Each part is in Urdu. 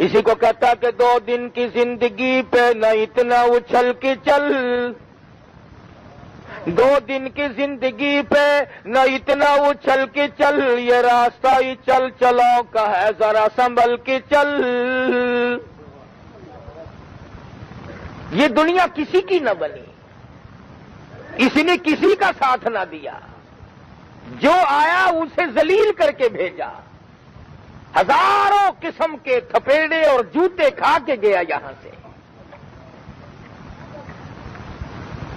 اسی کو کہتا کہ 2 دن کی زندگی پہ نہ اتنا اچھل کے چل، 2 دن کی زندگی پہ نہ اتنا اچھل کے چل، یہ راستہ ہی چل چلو کا ہے ذرا سنبھل کے چل۔ یہ دنیا کسی کی نہ بنی، اس نے کسی کا ساتھ نہ دیا، جو آیا اسے ذلیل کر کے بھیجا، ہزاروں قسم کے تھپیڑے اور جوتے کھا کے گیا یہاں سے۔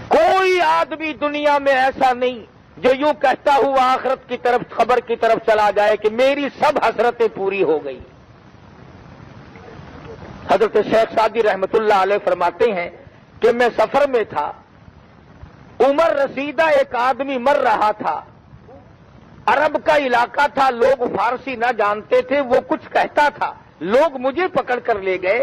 کوئی آدمی دنیا میں ایسا نہیں جو یوں کہتا ہوا آخرت کی طرف خبر کی طرف چلا جائے کہ میری سب حسرتیں پوری ہو گئی۔ حضرت شیخ سعدی رحمت اللہ علیہ فرماتے ہیں کہ میں سفر میں تھا، عمر رسیدہ ایک آدمی مر رہا تھا، عرب کا علاقہ تھا، لوگ فارسی نہ جانتے تھے، وہ کچھ کہتا تھا، لوگ مجھے پکڑ کر لے گئے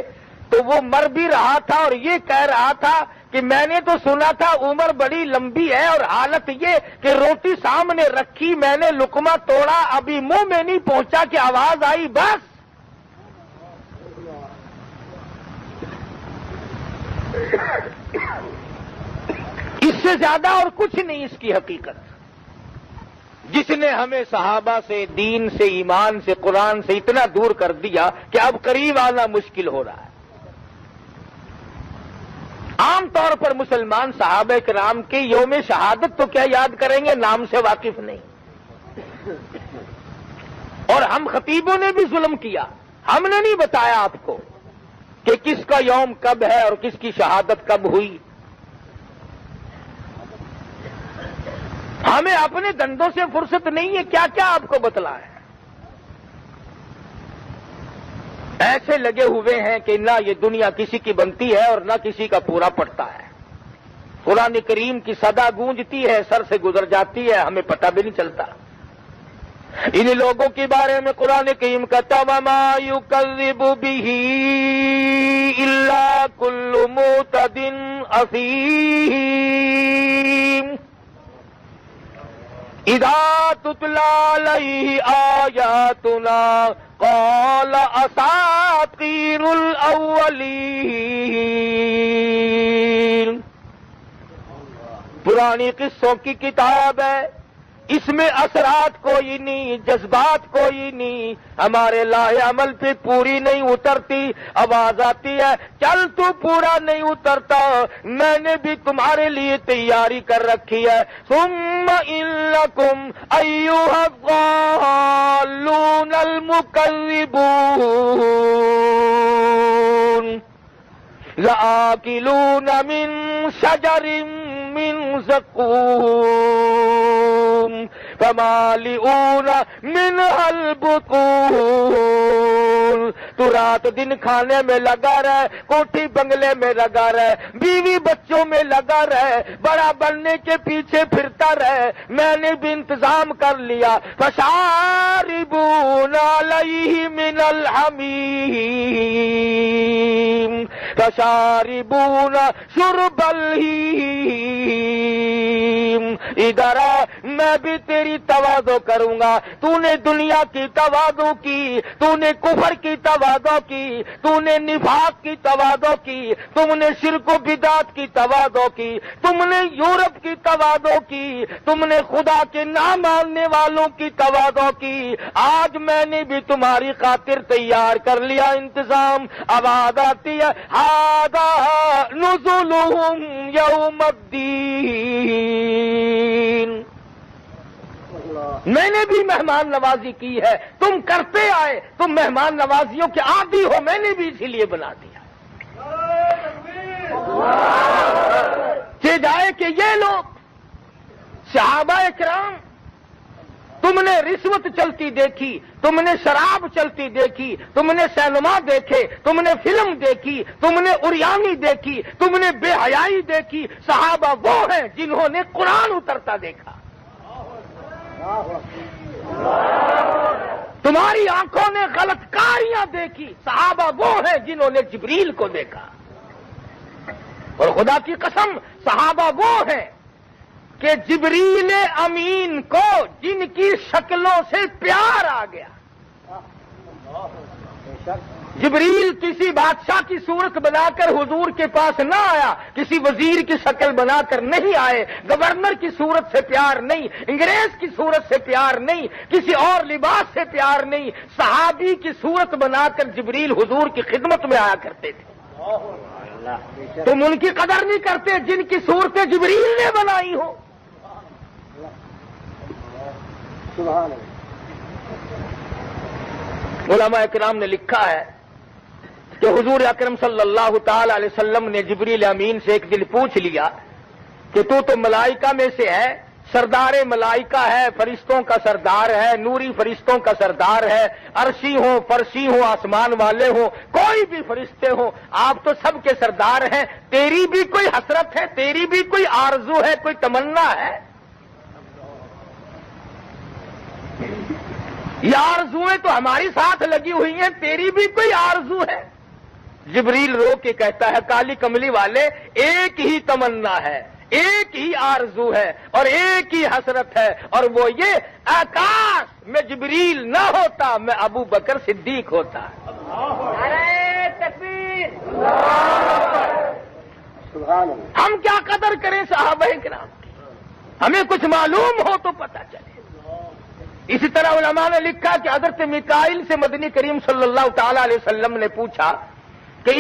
تو وہ مر بھی رہا تھا اور یہ کہہ رہا تھا کہ میں نے تو سنا تھا عمر بڑی لمبی ہے، اور حالت یہ کہ روٹی سامنے رکھی، میں نے لقمہ توڑا، ابھی منہ میں نہیں پہنچا کہ آواز آئی بس۔ اس سے زیادہ اور کچھ نہیں اس کی حقیقت، جس نے ہمیں صحابہ سے، دین سے، ایمان سے، قرآن سے اتنا دور کر دیا کہ اب قریب آنا مشکل ہو رہا ہے۔ عام طور پر مسلمان صحابہ کرام کے یوم شہادت تو کیا یاد کریں گے، نام سے واقف نہیں۔ اور ہم خطیبوں نے بھی ظلم کیا، ہم نے نہیں بتایا آپ کو کہ کس کا یوم کب ہے اور کس کی شہادت کب ہوئی۔ ہمیں اپنے دندوں سے فرصت نہیں ہے، کیا کیا آپ کو بتلا ہے۔ ایسے لگے ہوئے ہیں کہ نہ یہ دنیا کسی کی بنتی ہے اور نہ کسی کا پورا پڑتا ہے۔ قرآن کریم کی صدا گونجتی ہے، سر سے گزر جاتی ہے، ہمیں پتہ بھی نہیں چلتا۔ ان لوگوں کے بارے میں قرآن کریم کہتا وَمَا يُكَذِّبُ بِهِ إِلَّا كُلُّ مُعْتَدٍ أَثِيمٍ اذا تتلى عليه آياتنا قال اساطير الاولين۔ پرانی قصوں کی کتاب ہے، اس میں اثرات کوئی نہیں، جذبات کوئی نہیں، ہمارے لاہ عمل پہ پوری نہیں اترتی۔ آواز آتی ہے چل تو پورا نہیں اترتا، میں نے بھی تمہارے لیے تیاری کر رکھی ہے۔ ثم انکم ایھا الضالون المکذبون لآکلون من شجر من زقوم فمالئون منها البطون۔ تو رات دن کھانے میں لگا رہے، کوٹھی بنگلے میں لگا رہے، بیوی بچوں میں لگا رہے، بڑا بننے کے پیچھے پھرتا رہے، میں نے بھی انتظام کر لیا۔ فشاربون علیہ من الحمیم فشاربون شرب الہیم۔ ادھر میں بھی تیری تواضع کروں گا، تو نے دنیا کی تواضع کی، تو نے کفر کی تواضع کی، تو نے نفاق کی تواضع کی، تم نے شرک و بدعت کی تواضع کی، تم نے یورپ کی تواضع کی، تم نے خدا کے نہ ماننے والوں کی تواضع کی۔ آج میں نے بھی تمہاری خاطر تیار کر لیا انتظام۔ آواز آتی ہے ھذا نزلهم یوم الدین۔ میں نے بھی مہمان نوازی کی ہے، تم کرتے آئے، تم مہمان نوازیوں کے عادی ہو، میں نے بھی اسی لیے بنا دیا کہ جائے کہ یہ لوگ صحابہ کرام، تم نے رشوت چلتی دیکھی، تم نے شراب چلتی دیکھی، تم نے سینما دیکھے، تم نے فلم دیکھی، تم نے اریانی دیکھی، تم نے بے حیائی دیکھی۔ صحابہ وہ ہیں جنہوں نے قرآن اترتا دیکھا۔ تمہاری آنکھوں نے غلط کاریاں دیکھی، صحابہ وہ ہیں جنہوں نے جبریل کو دیکھا۔ اور خدا کی قسم صحابہ وہ ہیں کہ جبریل امین کو جن کی شکلوں سے پیار آ گیا، جبریل کسی بادشاہ کی صورت بنا کر حضور کے پاس نہ آیا، کسی وزیر کی شکل بنا کر نہیں آئے، گورنر کی صورت سے پیار نہیں، انگریز کی صورت سے پیار نہیں، کسی اور لباس سے پیار نہیں، صحابی کی صورت بنا کر جبریل حضور کی خدمت میں آیا کرتے تھے۔ تم ان کی قدر نہیں کرتے جن کی صورتیں جبریل نے بنائی ہو۔ علماء کرام نے لکھا ہے کہ حضور اکرم صلی اللہ تعالی علیہ وسلم نے جبریل امین سے ایک دن پوچھ لیا کہ تو ملائکہ میں سے ہے، سردار ملائکہ ہے، فرشتوں کا سردار ہے، نوری فرشتوں کا سردار ہے، عرشی ہوں، فرشی ہوں، آسمان والے ہوں، کوئی بھی فرشتے ہوں، آپ تو سب کے سردار ہیں، تیری بھی کوئی حسرت ہے، تیری بھی کوئی آرزو ہے، کوئی تمنا ہے؟ یہ آرزویں تو ہماری ساتھ لگی ہوئی ہیں، تیری بھی کوئی آرزو ہے؟ جبریل رو کے کہتا ہے کالی کملی والے، ایک ہی تمنا ہے، ایک ہی آرزو ہے اور ایک ہی حسرت ہے، اور وہ یہ آکاش میں جبریل نہ ہوتا میں ابو بکر صدیق ہوتا۔ نعرہ تکبیر! ہم کیا قدر کریں صحابہ کرام کی، ہمیں کچھ معلوم ہو تو پتہ چلے۔ اسی طرح علماء نے لکھا کہ حضرت میکائیل سے مدنی کریم صلی اللہ تعالی علیہ وسلم نے پوچھا کہ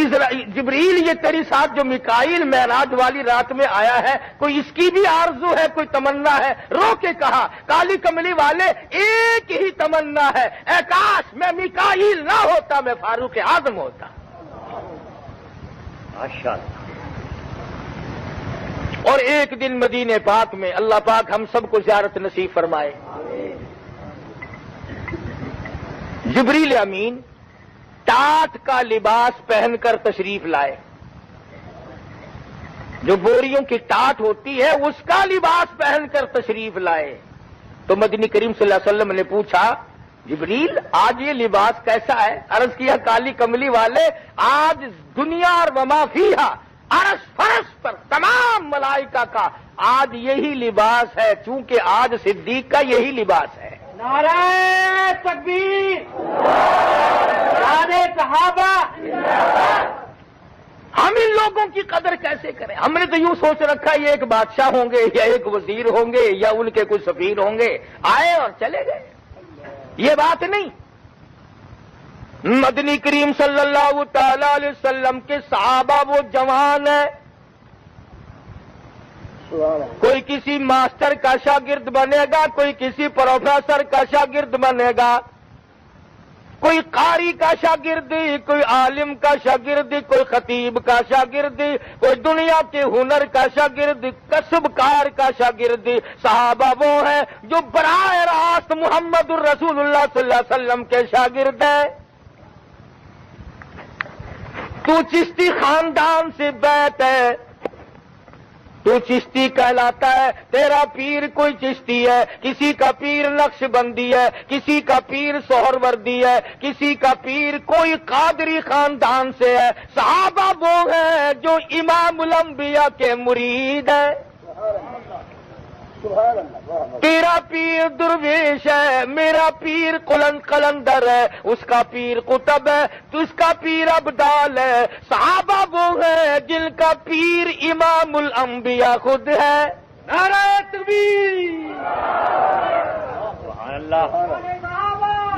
جبریل یہ تیری ساتھ جو میکائیل معراج والی رات میں آیا ہے، کوئی اس کی بھی آرزو ہے، کوئی تمنا ہے؟ رو کے کہا کالی کملی والے، ایک ہی تمنا ہے، اے کاش میں میکائیل نہ ہوتا، میں فاروق اعظم ہوتا۔ ماشاءاللہ۔ اور ایک دن مدینے پاک میں اللہ پاک ہم سب کو زیارت نصیب فرمائے، جبریل امین ٹاٹ کا لباس پہن کر تشریف لائے، جو بوریوں کی ٹاٹ ہوتی ہے اس کا لباس پہن کر تشریف لائے۔ تو مدنی کریم صلی اللہ علیہ وسلم نے پوچھا جبریل آج یہ لباس کیسا ہے؟ عرض کیا کالی کملی والے، آج دنیا اور وما فیہا، عرش فرش پر تمام ملائکہ کا آج یہی لباس ہے، چونکہ آج صدیق کا یہی لباس ہے۔ نعرہ تکبیر! نعرہ صحابہ! ہم ان لوگوں کی قدر کیسے کریں؟ ہم نے تو یوں سوچ رکھا یہ ایک بادشاہ ہوں گے یا ایک وزیر ہوں گے یا ان کے کچھ سفیر ہوں گے، آئے اور چلے گئے، یہ بات نہیں۔ مدنی کریم صلی اللہ تعالی علیہ وسلم کے صحابہ وہ جوان ہیں، کوئی کسی ماسٹر کا شاگرد بنے گا، کوئی کسی پروفیسر کا شاگرد بنے گا، کوئی قاری کا شاگرد، کوئی عالم کا شاگرد، کوئی خطیب کا شاگرد، کوئی دنیا کے ہنر کا شاگرد، کسب کار کا شاگرد۔ صحابہ وہ ہیں جو براہ راست محمد الرسول اللہ صلی اللہ علیہ وسلم کے شاگرد ہیں۔ تو چشتی خاندان سے بیت ہے، تو چشتی کہلاتا ہے، تیرا پیر کوئی چشتی ہے، کسی کا پیر نقش بندی ہے، کسی کا پیر سہروردی ہے، کسی کا پیر کوئی قادری خاندان سے ہے۔ صحابہ وہ ہیں جو امام الانبیاء کے مرید ہیں۔ تیرا پیر درویش ہے، میرا پیر قلندر ہے، اس کا پیر قطب ہے، تو اس کا پیر ابدال ہے۔ صحابہ وہ ہے جن کا پیر امام الانبیاء خود ہے۔ نعرہ تکبیر! سبحان اللہ!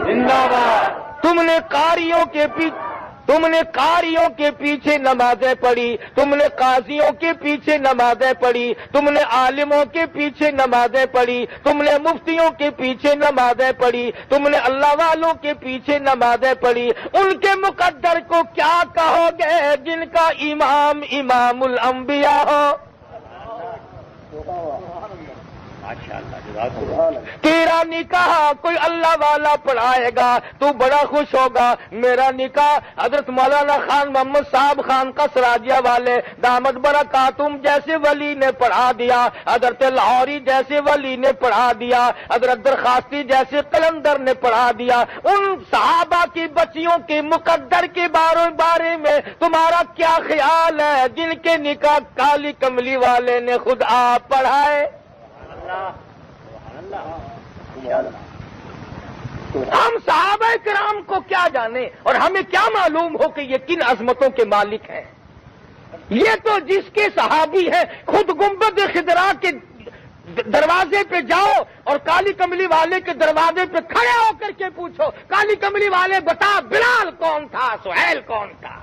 زندہ باد! تم نے قاریوں کے پیچھے نمازیں پڑھی، تم نے قاضیوں کے پیچھے نمازیں پڑھی، تم نے عالموں کے پیچھے نمازیں پڑھی، تم نے مفتیوں کے پیچھے نمازیں پڑھی، تم نے اللہ والوں کے پیچھے نمازیں پڑھی، ان کے مقدر کو کیا کہو گے جن کا امام امام الانبیاء ہو؟ تیرا نکاح کوئی اللہ والا پڑھائے گا تو بڑا خوش ہوگا۔ میرا نکاح حضرت مولانا خان محمد صاحب خان کا سراجیہ والے دامت برکاتہم جیسے ولی نے پڑھا دیا، حضرت لاہوری جیسے ولی نے پڑھا دیا، حضرت درخواستی جیسے قلندر نے پڑھا دیا۔ ان صحابہ کی بچیوں کے مقدر کے بارے میں تمہارا کیا خیال ہے جن کے نکاح کالی کملی والے نے خود آپ پڑھائے؟ ہم صحابہ کرام کو کیا جانے اور ہمیں کیا معلوم ہو کہ یہ کن عظمتوں کے مالک ہیں؟ یہ تو جس کے صحابی ہیں، خود گنبد خضرا کے دروازے پہ جاؤ اور کالی کملی والے کے دروازے پہ کھڑے ہو کر کے پوچھو، کالی کملی والے بتا بلال کون تھا، سہیل کون تھا؟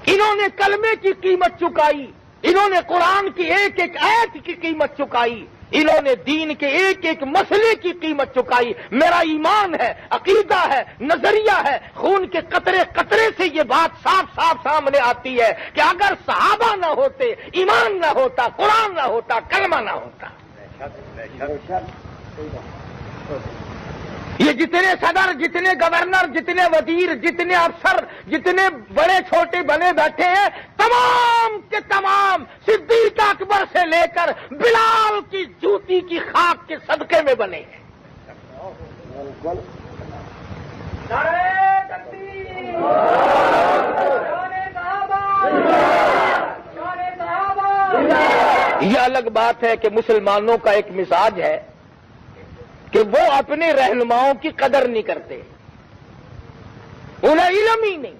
انہوں نے کلمے کی قیمت چکائی، انہوں نے قرآن کی ایک ایک آیت کی قیمت چکائی، انہوں نے دین کے ایک ایک مسئلے کی قیمت چکائی۔ میرا ایمان ہے، عقیدہ ہے، نظریہ ہے، خون کے قطرے قطرے سے یہ بات صاف صاف سامنے آتی ہے کہ اگر صحابہ نہ ہوتے، ایمان نہ ہوتا، قرآن نہ ہوتا، کلمہ نہ ہوتا، یہ جتنے صدر، جتنے گورنر، جتنے وزیر، جتنے افسر، جتنے بڑے چھوٹے بنے بیٹھے ہیں، تمام کے تمام صدیق اکبر سے لے کر بلال کی جوتی کی خاک کے صدقے میں بنے ہیں۔ یہ الگ بات ہے کہ مسلمانوں کا ایک مزاج ہے کہ وہ اپنے رہنماؤں کی قدر نہیں کرتے، انہیں علم ہی نہیں۔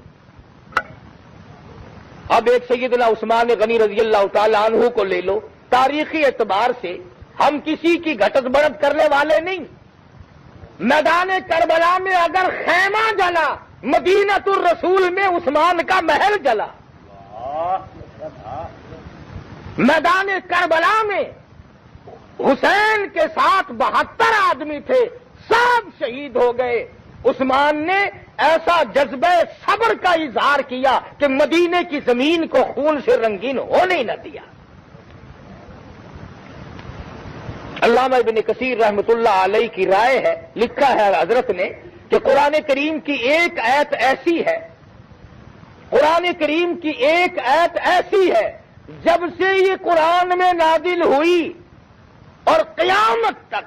اب ایک سیدنا عثمان غنی رضی اللہ تعالی عنہ کو لے لو، تاریخی اعتبار سے ہم کسی کی گھٹت بڑھت کرنے والے نہیں۔ میدان کربلا میں اگر خیمہ جلا، مدینۃ الرسول میں عثمان کا محل جلا۔ میدان کربلا میں حسین کے ساتھ 72 آدمی تھے، سب شہید ہو گئے۔ عثمان نے ایسا جذبہ صبر کا اظہار کیا کہ مدینے کی زمین کو خون سے رنگین ہونے نہ دیا۔ علامہ ابن کثیر رحمۃ اللہ علیہ کی رائے ہے، لکھا ہے حضرت نے کہ قرآن کریم کی ایک آیت ایسی ہے، قرآن کریم کی ایک آیت ایسی ہے جب سے یہ قرآن میں نازل ہوئی اور قیامت تک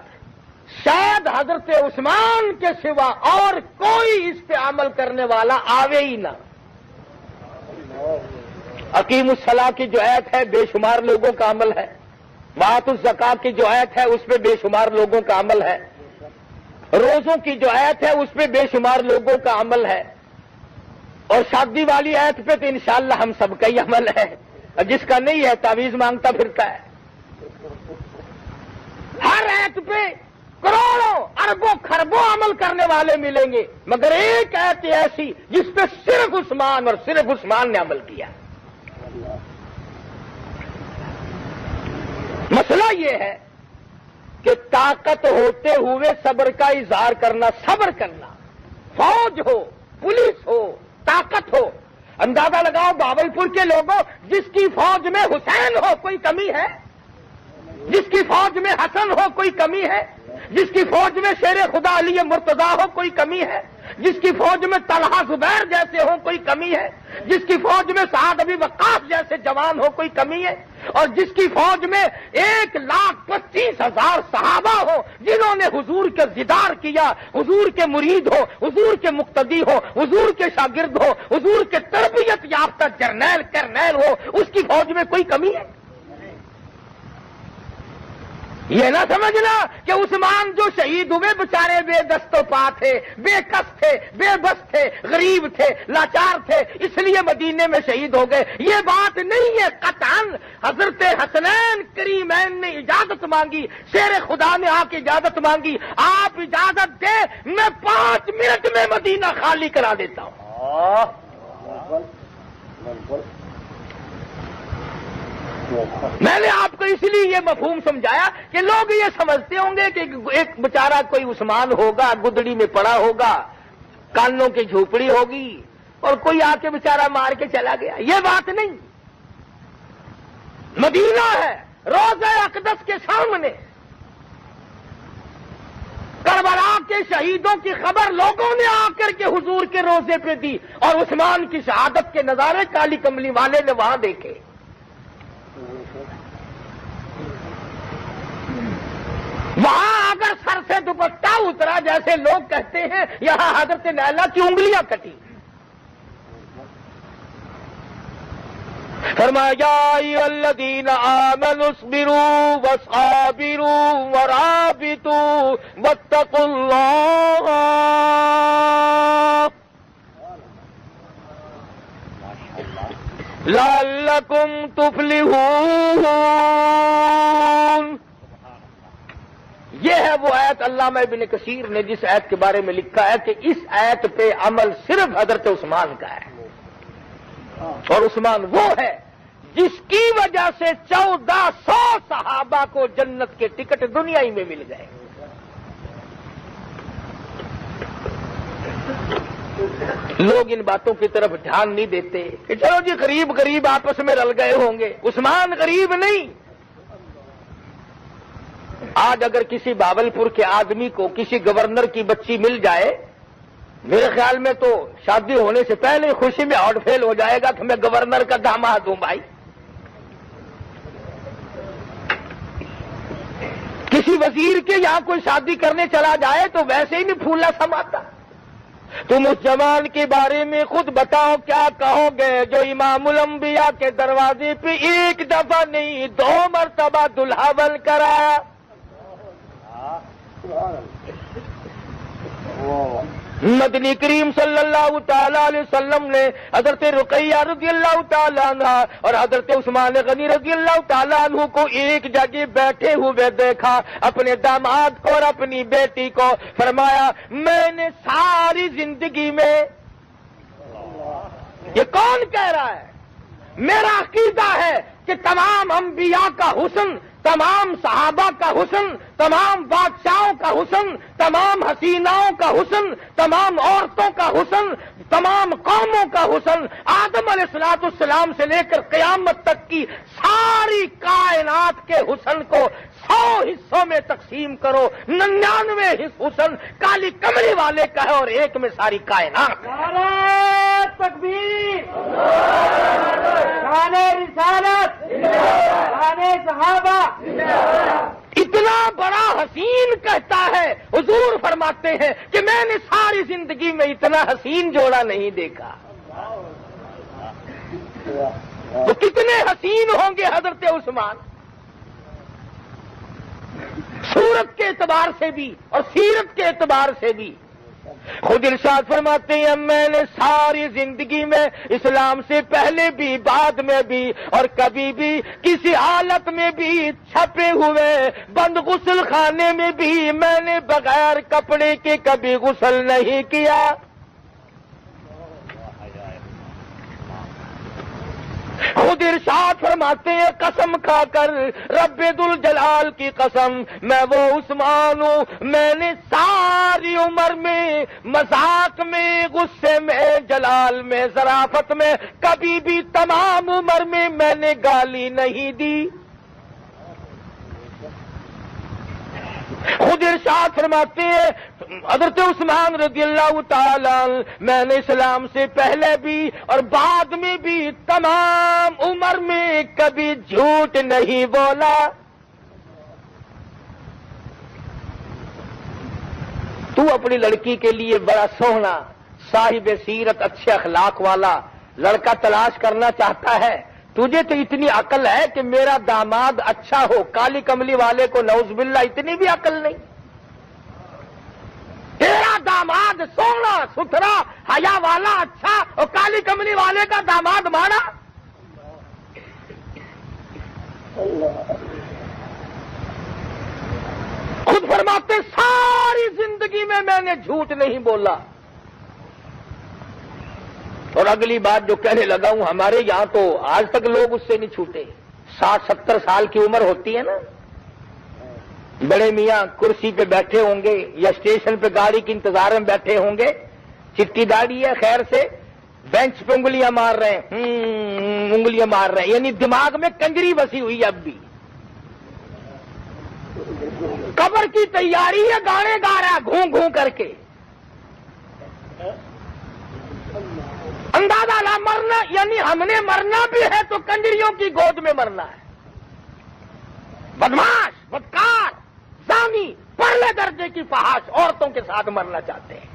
شاید حضرت عثمان کے سوا اور کوئی اس پہ عمل کرنے والا آوے ہی نہ۔ اقیم الصلاۃ کی جو آیت ہے بے شمار لوگوں کا عمل ہے، وآت الزکوٰۃ کی جو آیت ہے اس پہ بے شمار لوگوں کا عمل ہے، روزوں کی جو آیت ہے اس پہ بے شمار لوگوں کا عمل ہے، اور شادی والی آیت پہ تو انشاءاللہ ہم سب کا ہی عمل ہے، اور جس کا نہیں ہے تعویذ مانگتا پھرتا ہے۔ ہر آیت پہ کروڑوں اربوں خربوں عمل کرنے والے ملیں گے، مگر ایک آیت ایسی جس پہ صرف عثمان اور صرف عثمان نے عمل کیا۔ مسئلہ یہ ہے کہ طاقت ہوتے ہوئے صبر کا اظہار کرنا، صبر کرنا، فوج ہو، پولیس ہو، طاقت ہو۔ اندازہ لگاؤ بہاولپور کے لوگوں، جس کی فوج میں حسین ہو کوئی کمی ہے؟ جس کی فوج میں حسن ہو کوئی کمی ہے؟ جس کی فوج میں شیر خدا علی مرتضیٰ ہو کوئی کمی ہے؟ جس کی فوج میں طلحہ زبیر جیسے ہو کوئی کمی ہے؟ جس کی فوج میں سعد ابی وقاص جیسے جوان ہو کوئی کمی ہے؟ اور جس کی فوج میں 1,25,000 صحابہ ہو جنہوں نے حضور کے دیدار کیا، حضور کے مرید ہو، حضور کے مقتدی ہو، حضور کے شاگرد ہو، حضور کے تربیت یافتہ جرنیل کرنیل ہو، اس کی فوج میں کوئی کمی ہے؟ یہ نہ سمجھنا کہ عثمان جو شہید ہوئے بیچارے بے دست و پا تھے، بے کس تھے، بے بس تھے، غریب تھے، لاچار تھے، اس لیے مدینے میں شہید ہو گئے، یہ بات نہیں ہے قطعاً۔ حضرت حسنین کریمین نے اجازت مانگی، شیر خدا نے آ کے اجازت مانگی، آپ اجازت دیں میں 5 منٹ میں مدینہ خالی کرا دیتا ہوں۔ میں نے آپ کو اس لیے یہ مفہوم سمجھایا کہ لوگ یہ سمجھتے ہوں گے کہ ایک بیچارہ کوئی عثمان ہوگا، گدڑی میں پڑا ہوگا، کانوں کی جھوپڑی ہوگی اور کوئی آ کے بیچارہ مار کے چلا گیا، یہ بات نہیں۔ مدینہ ہے، روضہ اقدس کے سامنے، کربلا کے شہیدوں کی خبر لوگوں نے آ کر کے حضور کے روضے پہ دی، اور عثمان کی شہادت کے نظارے کالی کملی والے نے وہاں دیکھے۔ وہاں اگر سر سے دوپٹہ اترا جیسے لوگ کہتے ہیں، یہاں حضرت لیلا کی انگلیاں کٹی۔ فرمایا یا الذین آمنوا اصبروا وصابروا ورابطوا واتقوا اللہ لعلکم تفلحون۔ یہ ہے وہ آیت علامہ ابن کثیر نے جس آیت کے بارے میں لکھا ہے کہ اس آیت پہ عمل صرف حضرت عثمان کا ہے، اور عثمان وہ ہے جس کی وجہ سے 1400 صحابہ کو جنت کے ٹکٹ دنیا ہی میں مل گئے۔ لوگ ان باتوں کی طرف دھیان نہیں دیتے کہ چلو جی غریب غریب آپس میں رل گئے ہوں گے، عثمان غریب نہیں۔ آج اگر کسی بھاولپور کے آدمی کو کسی گورنر کی بچی مل جائے، میرے خیال میں تو شادی ہونے سے پہلے خوشی میں ہارٹ فیل ہو جائے گا کہ میں گورنر کا داماد ہوں بھائی۔ کسی وزیر کے یہاں کوئی شادی کرنے چلا جائے تو ویسے ہی نہیں پھولنا سماتا۔ تم اس جوان کے بارے میں خود بتاؤ کیا کہو گے جو امام الانبیاء کے دروازے پہ ایک دفعہ نہیں 2 مرتبہ دلہا بن کر آیا۔ مدنی کریم صلی اللہ تعالی علیہ وسلم نے حضرت رقیہ رضی اللہ تعالی عنہ اور حضرت عثمان غنی رضی اللہ تعالی عنہ کو ایک جگہ بیٹھے ہوئے دیکھا، اپنے داماد کو اور اپنی بیٹی کو۔ فرمایا میں نے ساری زندگی میں، یہ کون کہہ رہا ہے؟ میرا عقیدہ ہے کہ تمام انبیاء کا حسن، تمام صحابہ کا حسن، تمام بادشاہوں کا حسن، تمام حسیناؤں کا حسن، تمام عورتوں کا حسن، تمام قوموں کا حسن، آدم علیہ السلام سے لے کر قیامت تک کی ساری کائنات کے حسن کو 100 حصوں میں تقسیم کرو، 99 حسن کالی کملی والے کا ہے اور ایک میں ساری کائنات۔ نعرہ تکبیر، شان رسالت، شان صحابہ۔ اتنا بڑا حسین کہتا ہے، حضور فرماتے ہیں کہ میں نے ساری زندگی میں اتنا حسین جوڑا نہیں دیکھا۔ تو کتنے حسین ہوں گے حضرت عثمان، صورت کے اعتبار سے بھی اور سیرت کے اعتبار سے بھی۔ خود ارشاد فرماتے ہیں میں نے ساری زندگی میں اسلام سے پہلے بھی بعد میں بھی اور کبھی بھی کسی حالت میں بھی چھپے ہوئے بند غسل خانے میں بھی میں نے بغیر کپڑے کے کبھی غسل نہیں کیا۔ خود ارشاد فرماتے ہیں قسم کھا کر رب ذوالجلال کی قسم میں وہ عثمان ہوں، میں نے ساری عمر میں مذاق میں، غصے میں، جلال میں، ظرافت میں کبھی بھی تمام عمر میں نے گالی نہیں دی۔ خود ارشاد فرماتے ہیں حضرت عثمان رضی اللہ تعالی عنہ میں نے اسلام سے پہلے بھی اور بعد میں بھی تمام عمر میں کبھی جھوٹ نہیں بولا۔ تو اپنی لڑکی کے لیے بڑا سونا، صاحب سیرت، اچھے اخلاق والا لڑکا تلاش کرنا چاہتا ہے، تجھے تو اتنی عقل ہے کہ میرا داماد اچھا ہو، کالی کملی والے کو نعوذ باللہ اتنی بھی عقل نہیں۔ تیرا داماد سونا ستھرا حیا والا اچھا اور کالی کملی والے کا داماد ماڑا۔ خود فرماتے ساری زندگی میں نے جھوٹ نہیں بولا۔ اور اگلی بات جو کہنے لگا ہوں، ہمارے یہاں تو آج تک لوگ اس سے نہیں چھوٹے۔ 60-70 سال کی عمر ہوتی ہے نا، بڑے میاں کرسی پہ بیٹھے ہوں گے یا اسٹیشن پہ گاڑی کے انتظار میں بیٹھے ہوں گے، چٹی داڑھی ہے خیر سے، بینچ پہ انگلیاں مار رہے ہیں، انگلیاں مار رہے ہیں، یعنی دماغ میں کنجری بسی ہوئی ہے اب بھی۔ قبر کی تیاری ہے، گانے گا رہا ہے گھوں گھوں کر کے۔ اندازہ لا مرنا، یعنی ہم نے مرنا بھی ہے تو کنجریوں کی گود میں مرنا ہے۔ بدماش، بدکار، زانی، پرلے درجے کی فحش عورتوں کے ساتھ مرنا چاہتے ہیں۔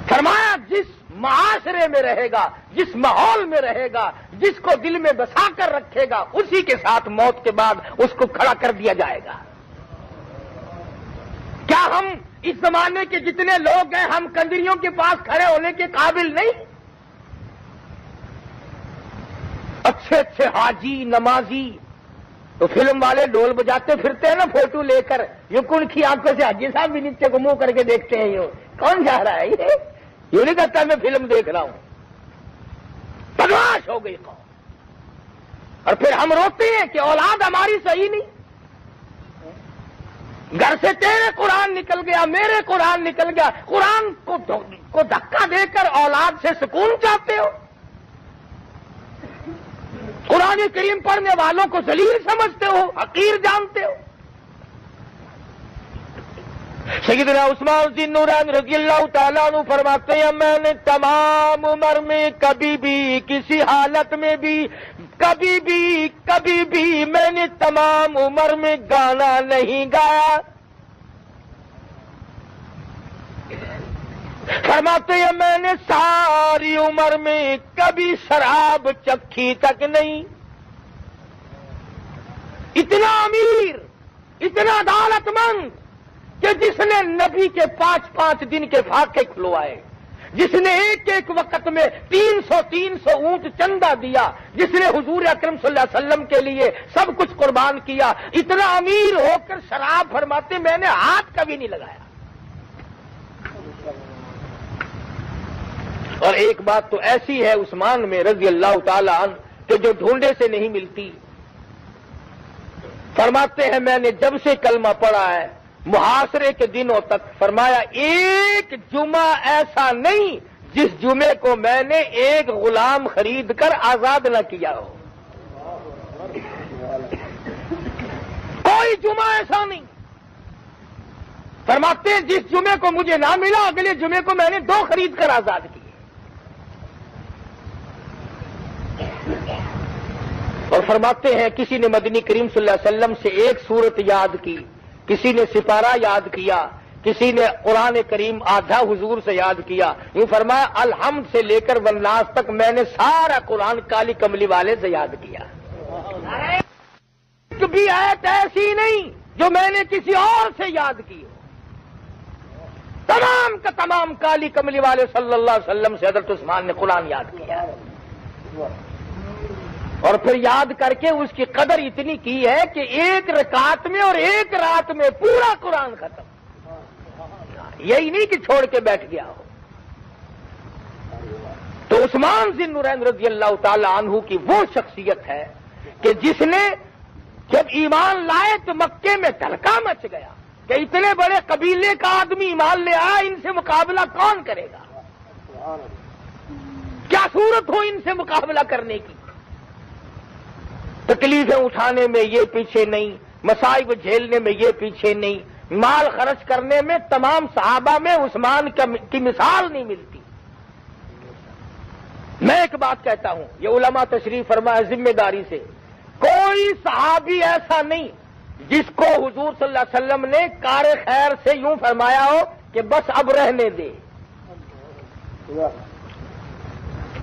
فرمایا جس معاشرے میں رہے گا، جس ماحول میں رہے گا، جس کو دل میں بسا کر رکھے گا، اسی کے ساتھ موت کے بعد اس کو کھڑا کر دیا جائے گا۔ کیا ہم اس زمانے کے جتنے لوگ ہیں ہم کنجریوں کے پاس کھڑے ہونے کے قابل نہیں؟ اچھے اچھے حاجی نمازی تو فلم والے ڈول بجاتے پھرتے ہیں نا فوٹو لے کر، یہ کن کی آنکھوں سے حاجی صاحب بھی نیچے کو منہ کر کے دیکھتے ہیں، یہ کون جا رہا ہے؟ یہ نہیں کہتا میں فلم دیکھ رہا ہوں۔ بدماش ہو گئی قوم، اور پھر ہم روتے ہیں کہ اولاد ہماری صحیح نہیں۔ گھر سے تیرے قرآن نکل گیا، میرے قرآن نکل گیا، قرآن کو دھکا دے کر اولاد سے سکون چاہتے ہو؟ قرآن کریم پڑھنے والوں کو ذلیل سمجھتے ہو، حقیر جانتے ہو؟ سیدنا عثمان ذی النورین رضی اللہ تعالیٰ عنہ فرماتے ہیں میں نے تمام عمر میں کبھی بھی کسی حالت میں بھی کبھی بھی میں نے تمام عمر میں گانا نہیں گایا۔ فرماتے ہیں میں نے ساری عمر میں کبھی شراب چکھی تک نہیں۔ اتنا امیر، اتنا دولت مند کہ جس نے نبی کے 5 دن کے فاقے کھلوائے، جس نے ایک وقت میں 300 اونٹ چندہ دیا، جس نے حضور اکرم صلی اللہ علیہ وسلم کے لیے سب کچھ قربان کیا، اتنا امیر ہو کر شراب فرماتے میں نے ہاتھ کبھی نہیں لگایا۔ اور ایک بات تو ایسی ہے عثمان میں رضی اللہ تعالی عنہ کہ جو ڈھونڈے سے نہیں ملتی۔ فرماتے ہیں میں نے جب سے کلمہ پڑھا ہے محاصرے کے دنوں تک، فرمایا ایک جمعہ ایسا نہیں جس جمعے کو میں نے ایک غلام خرید کر آزاد نہ کیا ہو۔ کوئی جمعہ ایسا نہیں۔ فرماتے ہیں جس جمعے کو مجھے نہ ملا اگلے جمعے کو میں نے 2 خرید کر آزاد کیے۔ اور فرماتے ہیں کسی نے مدنی کریم صلی اللہ علیہ وسلم سے ایک سورت یاد کی، کسی نے سپارہ یاد کیا، کسی نے قرآن کریم آدھا حضور سے یاد کیا، یوں فرمایا الحمد سے لے کر والناس تک میں نے سارا قرآن کالی کملی والے سے یاد کیا۔ کبھی آیت ایسی نہیں جو میں نے کسی اور سے یاد کی ہو۔ تمام کا تمام کالی کملی والے صلی اللہ علیہ وسلم سے حضرت عثمان نے قرآن یاد کیا، اور پھر یاد کر کے اس کی قدر اتنی کی ہے کہ ایک رکعت میں اور ایک رات میں پورا قرآن ختم۔ یہی نہیں کہ چھوڑ کے بیٹھ گیا ہو۔ تو عثمان ذی النورین رضی اللہ تعالی عنہ کی وہ شخصیت ہے کہ جس نے جب ایمان لائے تو مکے میں دھلکا مچ گیا کہ اتنے بڑے قبیلے کا آدمی ایمان لے آیا، ان سے مقابلہ کون کرے گا؟ کیا صورت ہو ان سے مقابلہ کرنے کی؟ تکلیفیں اٹھانے میں یہ پیچھے نہیں، مصائب جھیلنے میں یہ پیچھے نہیں، مال خرچ کرنے میں تمام صحابہ میں عثمان کی مثال نہیں ملتی۔ میں ایک بات کہتا ہوں، یہ علماء تشریف فرمائے ذمہ داری سے، کوئی صحابی ایسا نہیں جس کو حضور صلی اللہ علیہ وسلم نے کار خیر سے یوں فرمایا ہو کہ بس اب رہنے دے۔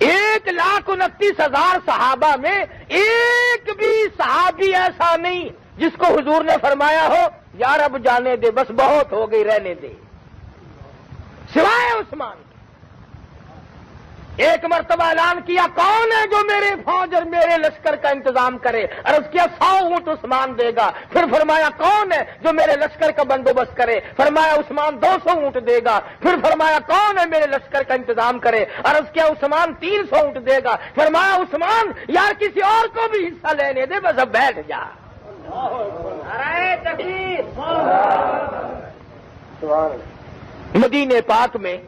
1,29,000 صحابہ میں ایک بھی صحابی ایسا نہیں جس کو حضور نے فرمایا ہو یار اب جانے دے، بس بہت ہو گئی رہنے دے، سوائے عثمان کے۔ ایک مرتبہ اعلان کیا کون ہے جو میرے فوج اور میرے لشکر کا انتظام کرے، عرض کیا 100 اونٹ عثمان دے گا۔ پھر فرمایا کون ہے جو میرے لشکر کا بندوبست کرے، فرمایا عثمان 200 اونٹ دے گا۔ پھر فرمایا کون ہے میرے لشکر کا انتظام کرے، عرض کیا عثمان 300 اونٹ دے گا۔ فرمایا عثمان یار کسی اور کو بھی حصہ لینے دے، بس اب بیٹھ جا۔ مدینے پاک میں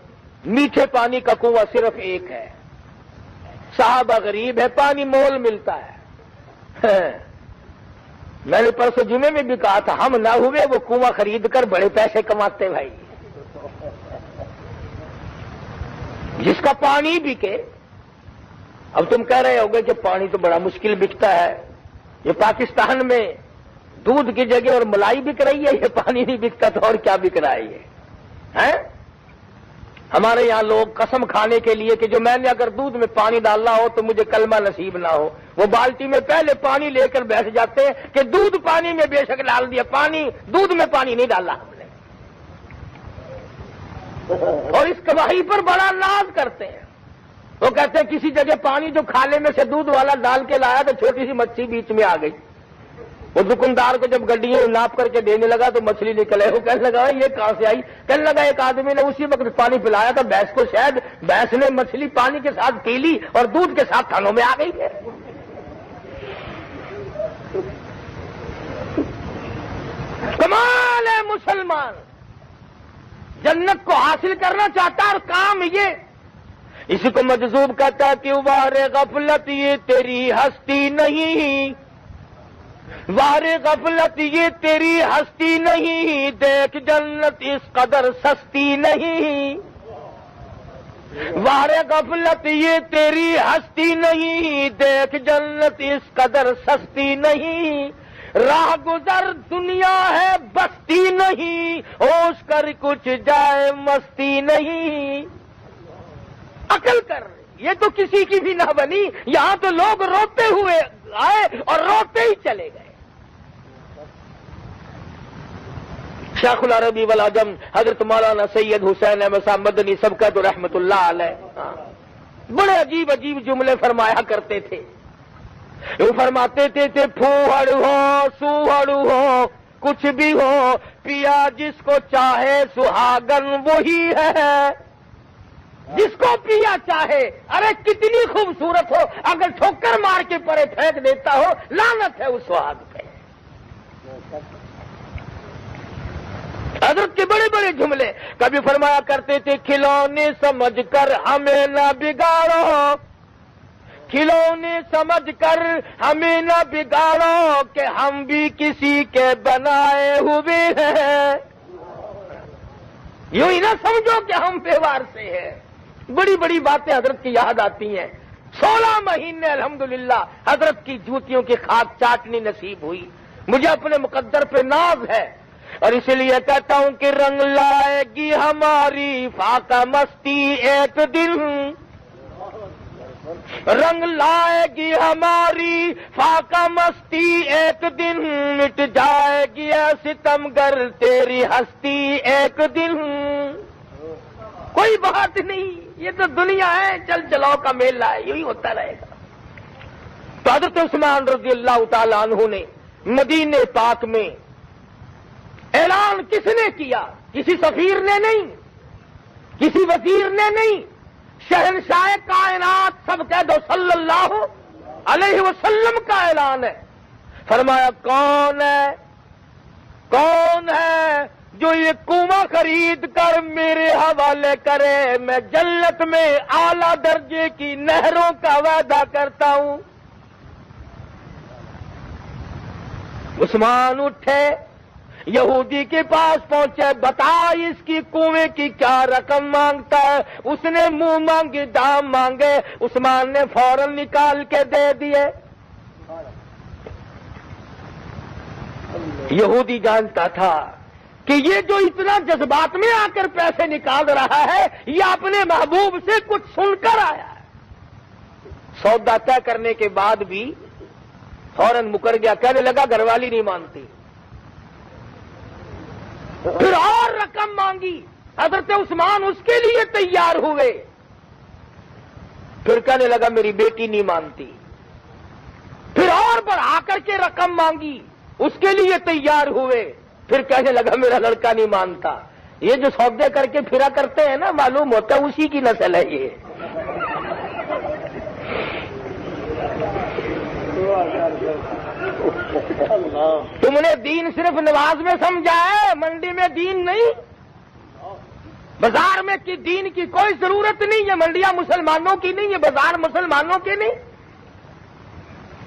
میٹھے پانی کا کنواں صرف ایک ہے، صحابہ غریب ہے، پانی مول ملتا ہے۔ میں نے پرسوں جمعے میں بھی کہا تھا ہم نہ ہوئے وہ کنواں خرید کر بڑے پیسے کماتے بھائی، جس کا پانی بکے۔ اب تم کہہ رہے ہوگے کہ پانی تو بڑا مشکل بکتا ہے، یہ پاکستان میں دودھ کی جگہ اور ملائی بک رہی ہے، یہ پانی نہیں بکتا تو اور کیا بک رہا ہے یہ؟ ہمارے یہاں لوگ قسم کھانے کے لیے کہ جو میں نے اگر دودھ میں پانی ڈالنا ہو تو مجھے کلمہ نصیب نہ ہو، وہ بالٹی میں پہلے پانی لے کر بیٹھ جاتے ہیں کہ دودھ پانی میں بے شک ڈال دیا، دودھ میں پانی نہیں ڈالا ہم نے، اور اس گواہی پر بڑا ناز کرتے ہیں۔ وہ کہتے ہیں کسی جگہ پانی جو کھالے میں سے دودھ والا ڈال کے لایا تو چھوٹی سی مچھلی بیچ میں آ گئی۔ وہ دکاندار کو جب گڈیاں ناپ کر کے دینے لگا تو مچھلی نکل آئی۔ وہ کہنے لگا یہ کہاں سے آئی؟ کہنے لگا ایک آدمی نے اسی وقت پانی پلایا تھا بھینس کو، شاید بھینس نے مچھلی پانی کے ساتھ پی لی اور دودھ کے ساتھ تھنوں میں آ گئی ہے۔ کمال ہے مسلمان، جنت کو حاصل کرنا چاہتا ہے اور کام یہ، اسی کو مجذوب کہتا ہے کہ وار غفلت یہ تیری ہستی نہیں، وار غفلت یہ تیری ہستی نہیں، دیکھ جنت اس قدر سستی نہیں، وار غفلت یہ تیری ہستی نہیں، دیکھ جنت اس قدر سستی نہیں، راہ گزر دنیا ہے بستی نہیں، ہوش کر کچھ جائے مستی نہیں۔ عقل کر، یہ تو کسی کی بھی نہ بنی، یہاں تو لوگ روتے ہوئے آئے اور روتے ہی چلے گئے۔ شیخ العربی والعجم حضرت مولانا سید حسین احمد صاحب مدنی سبقت رحمت اللہ علیہ بڑے عجیب عجیب جملے فرمایا کرتے تھے۔ وہ فرماتے تھے پھوہڑ ہو سوہڑ ہو کچھ بھی ہو، پیا جس کو چاہے سہاگن وہی ہے، جس کو پیا چاہے، ارے کتنی خوبصورت ہو، اگر ٹھوکر مار کے پرے پھینک دیتا ہو لعنت ہے اس سہاگ پہ۔ حضرت کے بڑے بڑے جملے کبھی فرمایا کرتے تھے کھلونے سمجھ کر ہمیں نہ بگاڑو، کھلونے سمجھ کر ہمیں نہ بگاڑو کہ ہم بھی کسی کے بنائے ہوئے ہیں، یوں ہی نہ سمجھو کہ ہم بیوار سے ہیں۔ بڑی بڑی باتیں حضرت کی یاد آتی ہیں۔ 16 مہینے الحمدللہ حضرت کی جوتیوں کی خاک چاٹنی نصیب ہوئی، مجھے اپنے مقدر پہ ناز ہے، اور اس لیے کہتا ہوں کہ رنگ لائے گی ہماری فاقہ مستی ایک دن، رنگ لائے گی ہماری فاقہ مستی ایک دن، مٹ جائے گی اے ستمگر تیری ہستی ایک دن۔ کوئی بات نہیں، یہ تو دنیا ہے، چل چلاؤ کا میلہ ہے، یہی ہوتا رہے گا۔ تو حضرت عثمان رضی اللہ تعالی عنہ نے مدینے پاک میں اعلان کس نے کیا؟ کسی سفیر نے نہیں، کسی وزیر نے نہیں، شہنشاہ کائنات سب کہہ دو صلی اللہ علیہ وسلم کا اعلان ہے۔ فرمایا کون ہے، کون ہے جو یہ کنواں خرید کر میرے حوالے کرے، میں جنت میں اعلی درجے کی نہروں کا وعدہ کرتا ہوں۔ عثمان اٹھے، یہودی کے پاس پہنچے، بتا اس کی کنویں کی کیا رقم مانگتا ہے؟ اس نے منہ مانگی دام مانگے، عثمان نے فوراً نکال کے دے دیے۔ یہودی جانتا تھا کہ یہ جو اتنا جذبات میں آ کر پیسے نکال رہا ہے یہ اپنے محبوب سے کچھ سن کر آیا ہے۔ سودا طے کرنے کے بعد بھی فوراً مکر گیا، کہنے لگا گھر والی نہیں مانتی۔ پھر اور رقم مانگی، حضرت عثمان اس کے لیے تیار ہوئے، پھر کہنے لگا میری بیٹی نہیں مانتی۔ پھر اور بڑھا کر کے رقم مانگی، اس کے لیے تیار ہوئے، پھر کہنے لگا میرا لڑکا نہیں مانتا۔ یہ جو سودے کر کے پھرا کرتے ہیں نا، معلوم ہوتا ہے اسی کی نسل ہے یہ۔ تم نے دین صرف نماز میں سمجھا ہے، منڈی میں دین نہیں، بازار میں کی دین کی کوئی ضرورت نہیں، یہ منڈیاں مسلمانوں کی نہیں، یہ بازار مسلمانوں کے نہیں۔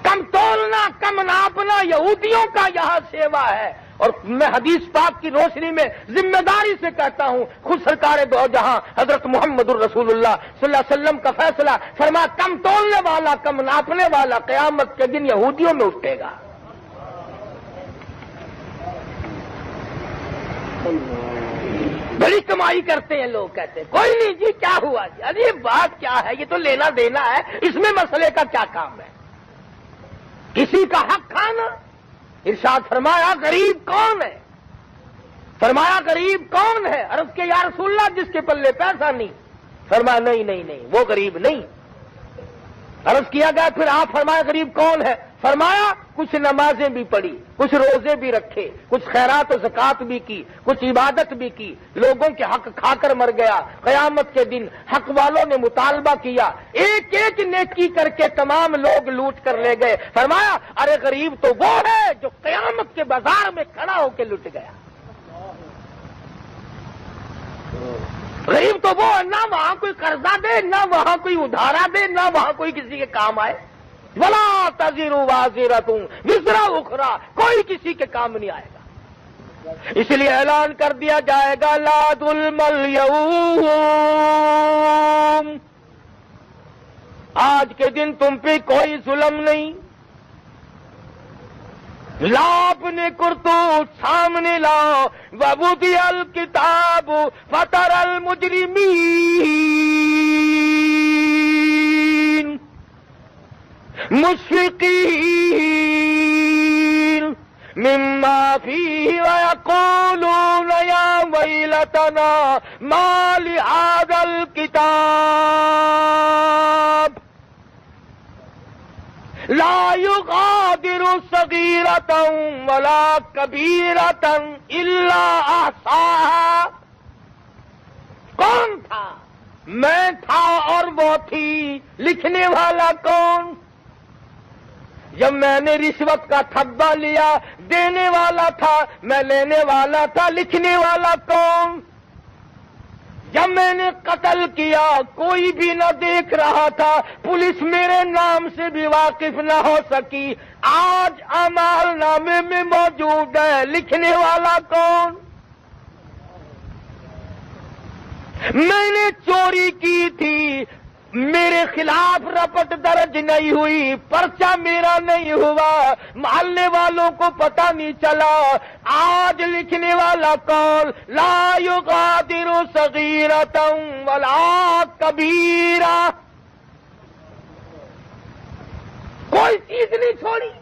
کم تولنا کم ناپنا یہودیوں کا یہاں سیوا ہے، اور میں حدیث پاک کی روشنی میں ذمہ داری سے کہتا ہوں، خود سرکار دو جہاں حضرت محمد الرسول اللہ صلی اللہ علیہ وسلم کا فیصلہ فرما، کم تولنے والا کم ناپنے والا قیامت کے دن یہودیوں میں اٹھے گا۔ بڑی کمائی کرتے ہیں لوگ، کہتے ہیں کوئی نہیں جی کیا ہوا جی، ارے یہ بات کیا ہے، یہ تو لینا دینا ہے، اس میں مسئلے کا کیا کام ہے؟ کسی کا حق کھانا؟ ارشاد فرمایا غریب کون ہے؟ فرمایا غریب کون ہے؟ عرض کے یا رسول اللہ جس کے پلے پیسہ نہیں۔ فرمایا نہیں وہ غریب نہیں۔ عرض کیا گیا پھر آپ فرمایا غریب کون ہے؟ فرمایا کچھ نمازیں بھی پڑھی، کچھ روزے بھی رکھے، کچھ خیرات و زکات بھی کی، کچھ عبادت بھی کی، لوگوں کے حق کھا کر مر گیا، قیامت کے دن حق والوں نے مطالبہ کیا، ایک ایک نیکی کر کے تمام لوگ لوٹ کر لے گئے۔ فرمایا ارے غریب تو وہ ہے جو قیامت کے بازار میں کھڑا ہو کے لٹ گیا۔ غریب تو وہ نہ وہاں کوئی قرضہ دے، نہ وہاں کوئی ادھارا دے، نہ وہاں کوئی کسی کے کام آئے۔ وَلَا تَزِرُ وَازِرَةٌ وِزْرَ أُخْرَى، کوئی کسی کے کام نہیں آئے گا۔ اس لیے اعلان کر دیا جائے گا لا ظلم اليوم، آج کے دن تم پہ کوئی ظلم نہیں۔ لا اپنے کرتوت سامنے لاؤ، وَوُضِعَ الْكِتَابُ فَتَرَى الْمُجْرِمِينَ مُشْفِقِينَ مِمَّا فِيهِ وَيَقُولُونَ يَا وَيْلَتَنَا مَا لِهَذَا الْكِتَابِ لا يغادر صغيرة ولا كبيرة إلا أحصاها۔ کون تھا؟ میں تھا اور وہ تھی، لکھنے والا کون؟ جب میں نے رشوت کا تھبا لیا دینے والا تھا، میں لینے والا تھا، لکھنے والا کون؟ جب میں نے قتل کیا کوئی بھی نہ دیکھ رہا تھا، پولیس میرے نام سے بھی واقف نہ ہو سکی، آج اعمال نامے میں موجود ہے، لکھنے والا کون؟ میں نے چوری کی تھی، میرے خلاف رپٹ درج نہیں ہوئی، پرچہ میرا نہیں ہوا، محلے والوں کو پتہ نہیں چلا، آج لکھنے والا کون؟ لا یغادر صغیرۃ ولا کبیرہ، کوئی چیز نہیں چھوڑی۔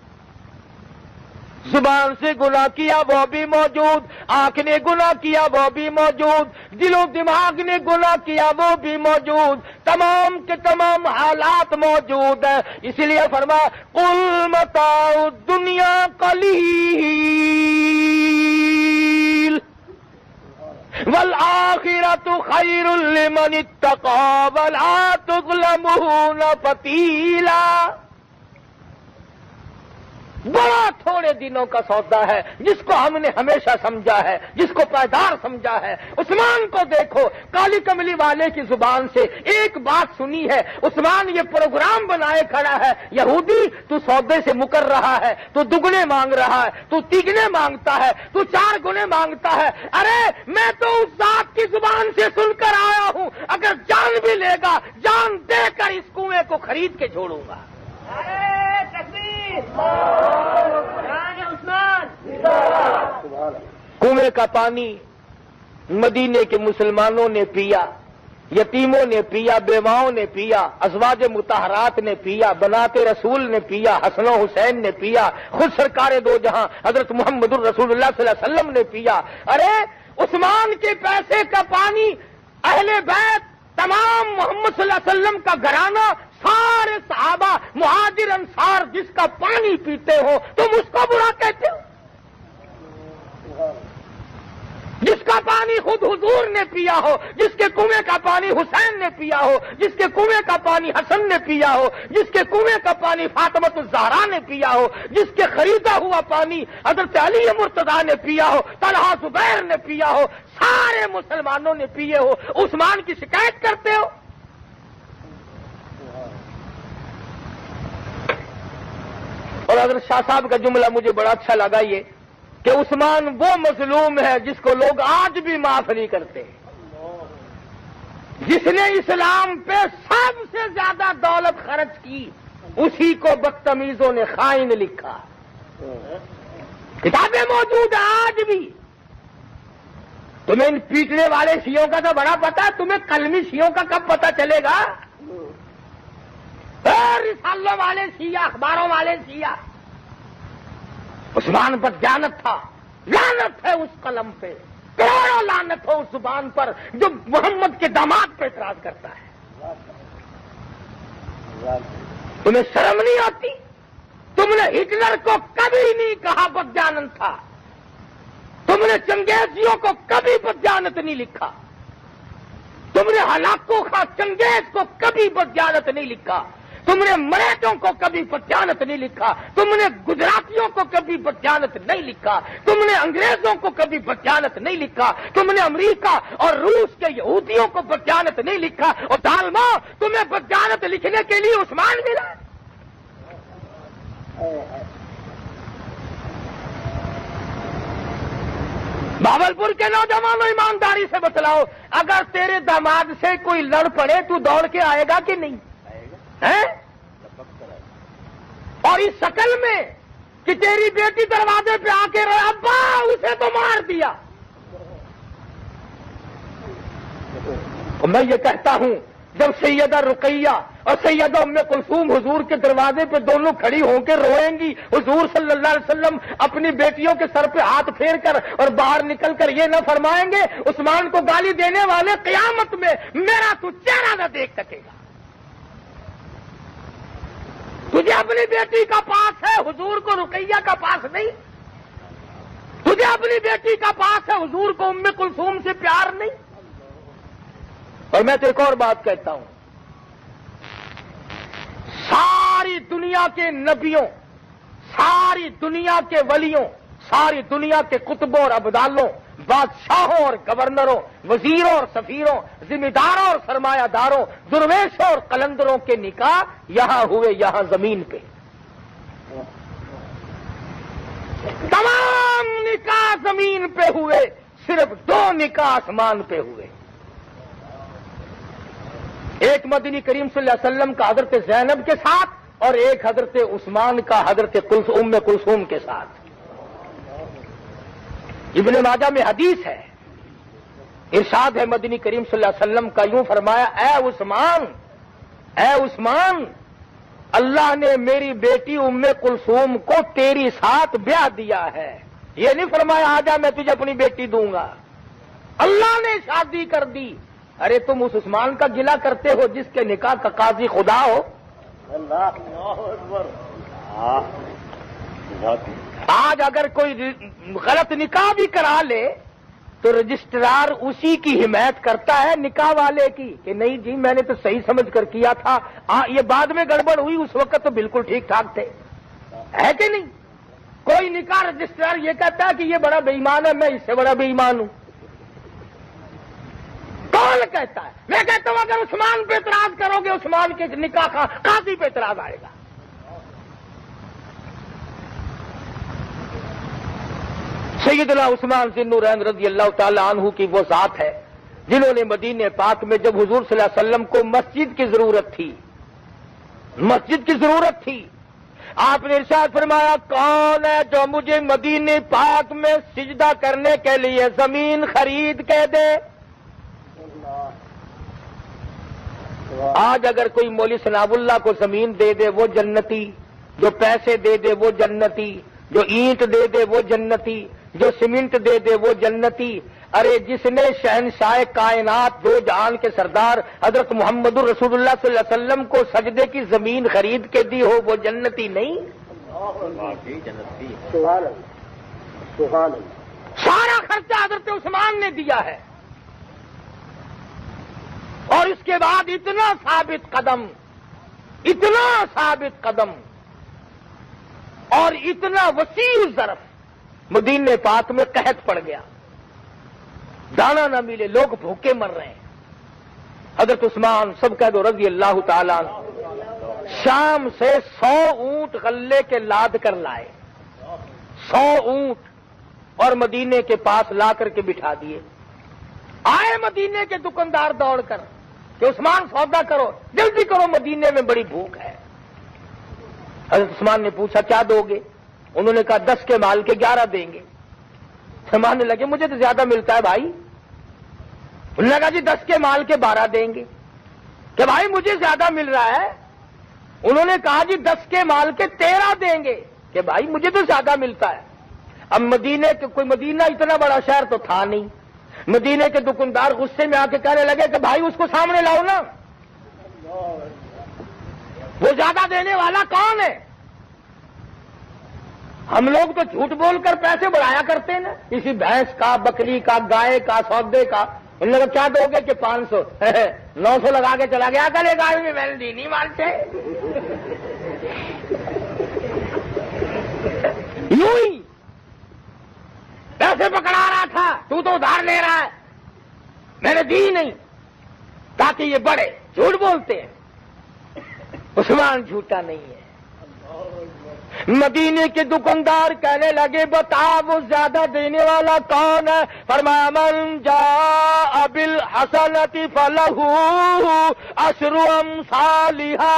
زبان سے گناہ کیا وہ بھی موجود، آنکھ نے گناہ کیا وہ بھی موجود، دل و دماغ نے گناہ کیا وہ بھی موجود، تمام کے تمام حالات موجود ہیں۔ اس لیے فرمایا قل متاع الدنیا قلیل والآخرۃ خیر لمن اتقى ولا تظلمون فتیلا۔ بڑا تھوڑے دنوں کا سودا ہے، جس کو ہم نے ہمیشہ سمجھا ہے، جس کو پائیدار سمجھا ہے۔ عثمان کو دیکھو، کالی کملی والے کی زبان سے ایک بات سنی ہے، عثمان یہ پروگرام بنائے کھڑا ہے، یہودی تو سودے سے مکر رہا ہے، تو دگنے مانگ رہا ہے، تو تیگنے مانگتا ہے، تو 4 گنے مانگتا ہے۔ ارے میں تو اس ذات کی زبان سے سن کر آیا ہوں، اگر جان بھی لے گا جان دے کر اس کنویں کو خرید کے چھوڑوں گا۔ کنویں کا پانی مدینے کے مسلمانوں نے پیا، یتیموں نے پیا، بیواؤں نے پیا، ازواج مطہرات نے پیا، بنات رسول نے پیا، حسن و حسین نے پیا، خود سرکار دو جہاں حضرت محمد الرسول اللہ صلی اللہ علیہ وسلم نے پیا۔ ارے عثمان کے پیسے کا پانی اہل بیت، تمام محمد صلی اللہ علیہ وسلم کا گھرانہ، سارے صحابہ مہاجر انصار جس کا پانی پیتے ہو تم اس کو برا کہتے ہو؟ جس کا پانی خود حضور نے پیا ہو، جس کے کنویں کا پانی حسین نے پیا ہو، جس کے کنویں کا پانی حسن نے پیا ہو، جس کے کنویں کا پانی فاطمۃ الزہرا نے پیا ہو، جس کے خریدا ہوا پانی حضرت علی مرتضیٰ نے پیا ہو، طلحہ زبیر نے پیا ہو، سارے مسلمانوں نے پیے ہو، عثمان کی شکایت کرتے ہو؟ اور حضرت شاہ صاحب کا جملہ مجھے بڑا اچھا لگا یہ کہ عثمان وہ مظلوم ہے جس کو لوگ آج بھی معاف نہیں کرتے، جس نے اسلام پہ سب سے زیادہ دولت خرچ کی اسی کو بدتمیزوں نے خائن لکھا۔ کتابیں موجود ہیں آج بھی، تمہیں ان پیٹنے والے شیعوں کا تو بڑا پتا ہے، تمہیں کلمی شیعوں کا کب پتا چلے گا؟ رسالوں والے شیعہ، اخباروں والے شیعہ، عثمان پر جانت تھا، لعنت ہے اس قلم پہ، کروڑوں لعنت ہو اس زبان پر جو محمد کے داماد پہ اعتراض کرتا ہے۔ تمہیں شرم نہیں آتی؟ تم نے ہٹلر کو کبھی نہیں کہا بدجانت تھا، تم نے چنگیزیوں کو کبھی بدجانت نہیں لکھا، تم نے ہلاکو خاں چنگیز کو کبھی بدجانت نہیں لکھا، تم نے مراٹھوں کو کبھی بدجانت نہیں لکھا، تم نے گجراتیوں کو کبھی بدجانت نہیں لکھا، تم نے انگریزوں کو کبھی بدجانت نہیں لکھا، تم نے امریکہ اور روس کے یہودیوں کو بدجانت نہیں لکھا، اور ظالمو تمہیں بدجانت لکھنے کے لیے عثمان ملا۔ بھاولپور کے نوجوانوں ایمانداری سے بتلاؤ، اگر تیرے داماد سے کوئی لڑ پڑے تو دوڑ کے آئے گا کہ نہیں؟ اور اس شکل میں کہ تیری بیٹی دروازے پہ آ کے رہے، ابا اسے تو مار دیا۔ میں یہ کہتا ہوں، جب سیدہ رقیہ اور سیدہ ام کلثوم حضور کے دروازے پہ دونوں کھڑی ہو کے روئیں گی، حضور صلی اللہ علیہ وسلم اپنی بیٹیوں کے سر پہ ہاتھ پھیر کر اور باہر نکل کر یہ نہ فرمائیں گے عثمان کو گالی دینے والے قیامت میں میرا تو چہرہ نہ دیکھ سکے گا؟ تجھے اپنی بیٹی کا پاس ہے، حضور کو رقیہ کا پاس نہیں؟ تجھے اپنی بیٹی کا پاس ہے، حضور کو ام کلثوم سے پیار نہیں؟ اور میں تو ایک اور بات کہتا ہوں، ساری دنیا کے نبیوں، ساری دنیا کے ولیوں، ساری دنیا کے کتبوں اور ابدالوں، بادشاہوں اور گورنروں، وزیروں اور سفیروں، ذمہ داروں اور سرمایہ داروں، درویشوں اور قلندروں کے نکاح یہاں ہوئے، یہاں زمین پہ۔ تمام نکاح زمین پہ ہوئے، صرف 2 نکاح آسمان پہ ہوئے۔ ایک مدنی کریم صلی اللہ علیہ وسلم کا حضرت زینب کے ساتھ، اور ایک حضرت عثمان کا حضرت ام کلثوم کے ساتھ۔ ابن ماجہ میں حدیث ہے، ارشاد ہے مدنی کریم صلی اللہ علیہ وسلم کا، یوں فرمایا، اے عثمان، اللہ نے میری بیٹی ام کلثوم کو تیری ساتھ بیاہ دیا ہے۔ یہ نہیں فرمایا آجا میں تجھے اپنی بیٹی دوں گا، اللہ نے شادی کر دی۔ ارے تم اس عثمان کا گلہ کرتے ہو جس کے نکاح کا قاضی خدا ہو؟ آج اگر کوئی غلط نکاح بھی کرا لے تو رجسٹرار اسی کی حمایت کرتا ہے نکاح والے کی کہ نہیں جی میں نے تو صحیح سمجھ کر کیا تھا، یہ بعد میں گڑبڑ ہوئی، اس وقت تو بالکل ٹھیک ٹھاک تھے، ہے کہ نہیں؟ کوئی نکاح رجسٹرار یہ کہتا ہے کہ یہ بڑا بے ایمان ہے، میں اس سے بڑا بے ایمان ہوں۔ کون کہتا ہے؟ میں کہتا ہوں اگر عثمان پہ اعتراض کرو گے، عثمان کے نکاح کا قاضی پہ اعتراض آئے گا۔ سیدنا عثمان ذی النورین رضی اللہ تعالی عنہ کی وہ ذات ہے جنہوں نے مدینہ پاک میں جب حضور صلی اللہ علیہ وسلم کو مسجد کی ضرورت تھی، آپ نے ارشاد فرمایا، کون ہے جو مجھے مدینہ پاک میں سجدہ کرنے کے لیے زمین خرید کے دے؟ آج اگر کوئی مولوی ثناء اللہ کو زمین دے دے وہ جنتی، جو پیسے دے دے وہ جنتی، جو اینٹ دے دے وہ جنتی، جو سیمنٹ دے دے وہ جنتی۔ ارے جس نے شہنشاہ کائنات دو جہان کے سردار حضرت محمد الرسول اللہ صلی اللہ علیہ وسلم کو سجدے کی زمین خرید کے دی ہو وہ جنتی نہیں؟ سارا خرچہ حضرت عثمان نے دیا ہے، اور اس کے بعد اتنا ثابت قدم اور اتنا وسیع ظرف مدینہ پاک میں قحط پڑ گیا، دانا نہ ملے، لوگ بھوکے مر رہے ہیں۔ حضرت عثمان سب کہہ دو رضی اللہ تعالیٰ عنہ شام سے 100 اونٹ غلے کے لاد کر لائے، 100 اونٹ، اور مدینے کے پاس لا کر کے بٹھا دیے۔ آئے مدینے کے دکاندار دوڑ کر کہ عثمان سودا کرو، جلدی کرو، مدینے میں بڑی بھوک ہے۔ حضرت عثمان نے پوچھا کیا دو گے؟ انہوں نے کہا 10 کے مال کے 11 دیں گے۔ سمجھنے لگے مجھے تو زیادہ ملتا ہے بھائی، انہوں نے کہا جی 10 کے مال کے 12 دیں گے کہ بھائی مجھے زیادہ مل رہا ہے. انہوں نے کہا جی 10 کے مال کے 13 دیں گے کہ بھائی مجھے تو زیادہ ملتا ہے. اب مدینہ اتنا بڑا شہر تو تھا نہیں. مدینے کے دکاندار غصے میں آ کے کہنے لگے کہ بھائی اس کو سامنے لاؤ نا, وہ زیادہ دینے والا کون ہے؟ ہم لوگ تو جھوٹ بول کر پیسے بڑھایا کرتے ہیں نا, کسی بھینس کا, بکری کا, گائے کا, سودے کا. ان لوگوں کیا دو گے کہ 500 900 لگا کے چلا گیا کرے گا میں نے دی نہیں مانتے. یوں ہی پیسے پکڑا رہا تھا, تو ادھار لے رہا ہے, میں نے دی نہیں تاکہ یہ بڑے جھوٹ بولتے ہیں. عثمان جھوٹا نہیں ہے. مدینے کے دکاندار کہنے لگے بتا وہ زیادہ دینے والا کون ہے؟ فرمایا من جاء بالحسنۃ فلہ عشر امثالھا.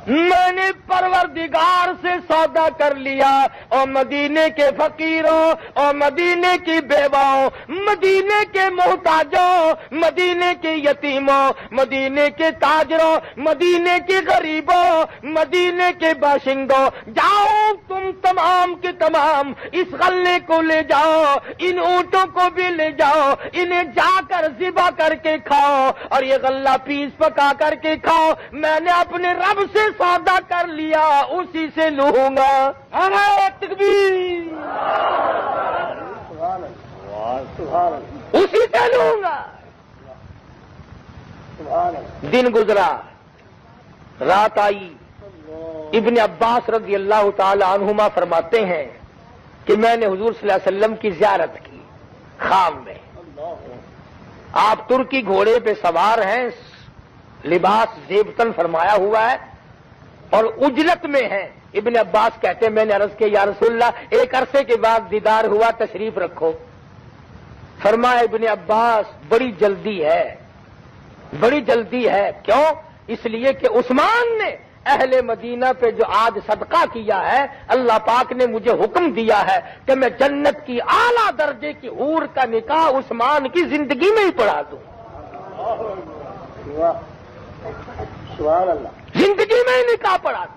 میں نے پروردگار سے سودا کر لیا, اور مدینے کے فقیروں اور مدینے کی بیواؤں, مدینے کے محتاجوں, مدینے کے یتیموں, مدینے کے تاجروں, مدینے کے غریبوں, مدینے کے باشندوں, جاؤ تم تمام کے تمام اس غلے کو لے جاؤ, ان اونٹوں کو بھی لے جاؤ, انہیں جا کر ذبح کر کے کھاؤ, اور یہ غلہ پیس پکا کر کے کھاؤ. میں نے اپنے رب سے سودا کر لیا, اسی سے لوں گا. تکبیر, اسی سے لوں گا. دن گزرا, رات آئی. ابن عباس رضی اللہ تعالی عنہما فرماتے ہیں کہ میں نے حضور صلی اللہ علیہ وسلم کی زیارت کی خام میں. آپ ترکی گھوڑے پہ سوار ہیں, لباس زیبتن فرمایا ہوا ہے اور اجلت میں ہیں. ابن عباس کہتے ہیں میں نے عرض کیا یا رسول اللہ ایک عرصے کے بعد دیدار ہوا, تشریف رکھو. فرمایا ابن عباس بڑی جلدی ہے, بڑی جلدی ہے. کیوں؟ اس لیے کہ عثمان نے اہل مدینہ پہ جو آج صدقہ کیا ہے, اللہ پاک نے مجھے حکم دیا ہے کہ میں جنت کی اعلیٰ درجے کی حور کا نکاح عثمان کی زندگی میں ہی پڑھا دوں. زندگی میں ہی نکاح پڑھا دوں.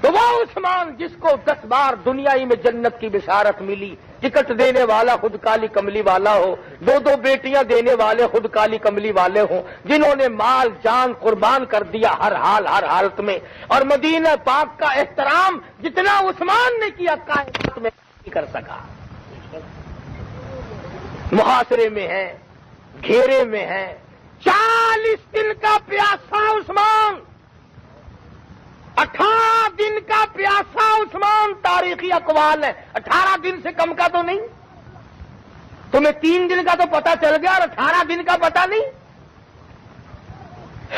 تو وہ عثمان جس کو 10 بار دنیائی میں جنت کی بشارت ملی, ٹکٹ دینے والا خود کالی کملی والا ہو, 2 بیٹیاں دینے والے خود کالی کملی والے ہوں, جنہوں نے مال جان قربان کر دیا ہر حال ہر حالت میں, اور مدینہ پاک کا احترام جتنا عثمان نے کیا کائنات میں نہیں کر سکا. محاصرے میں ہیں, گھیرے میں ہیں, 40 دن کا پیاسا عثمان, 18 دن کا پیاسا عثمان. تاریخی اقوال ہے 18 دن سے کم کا تو نہیں. تمہیں 3 دن کا تو پتا چل گیا اور 18 دن کا پتا نہیں.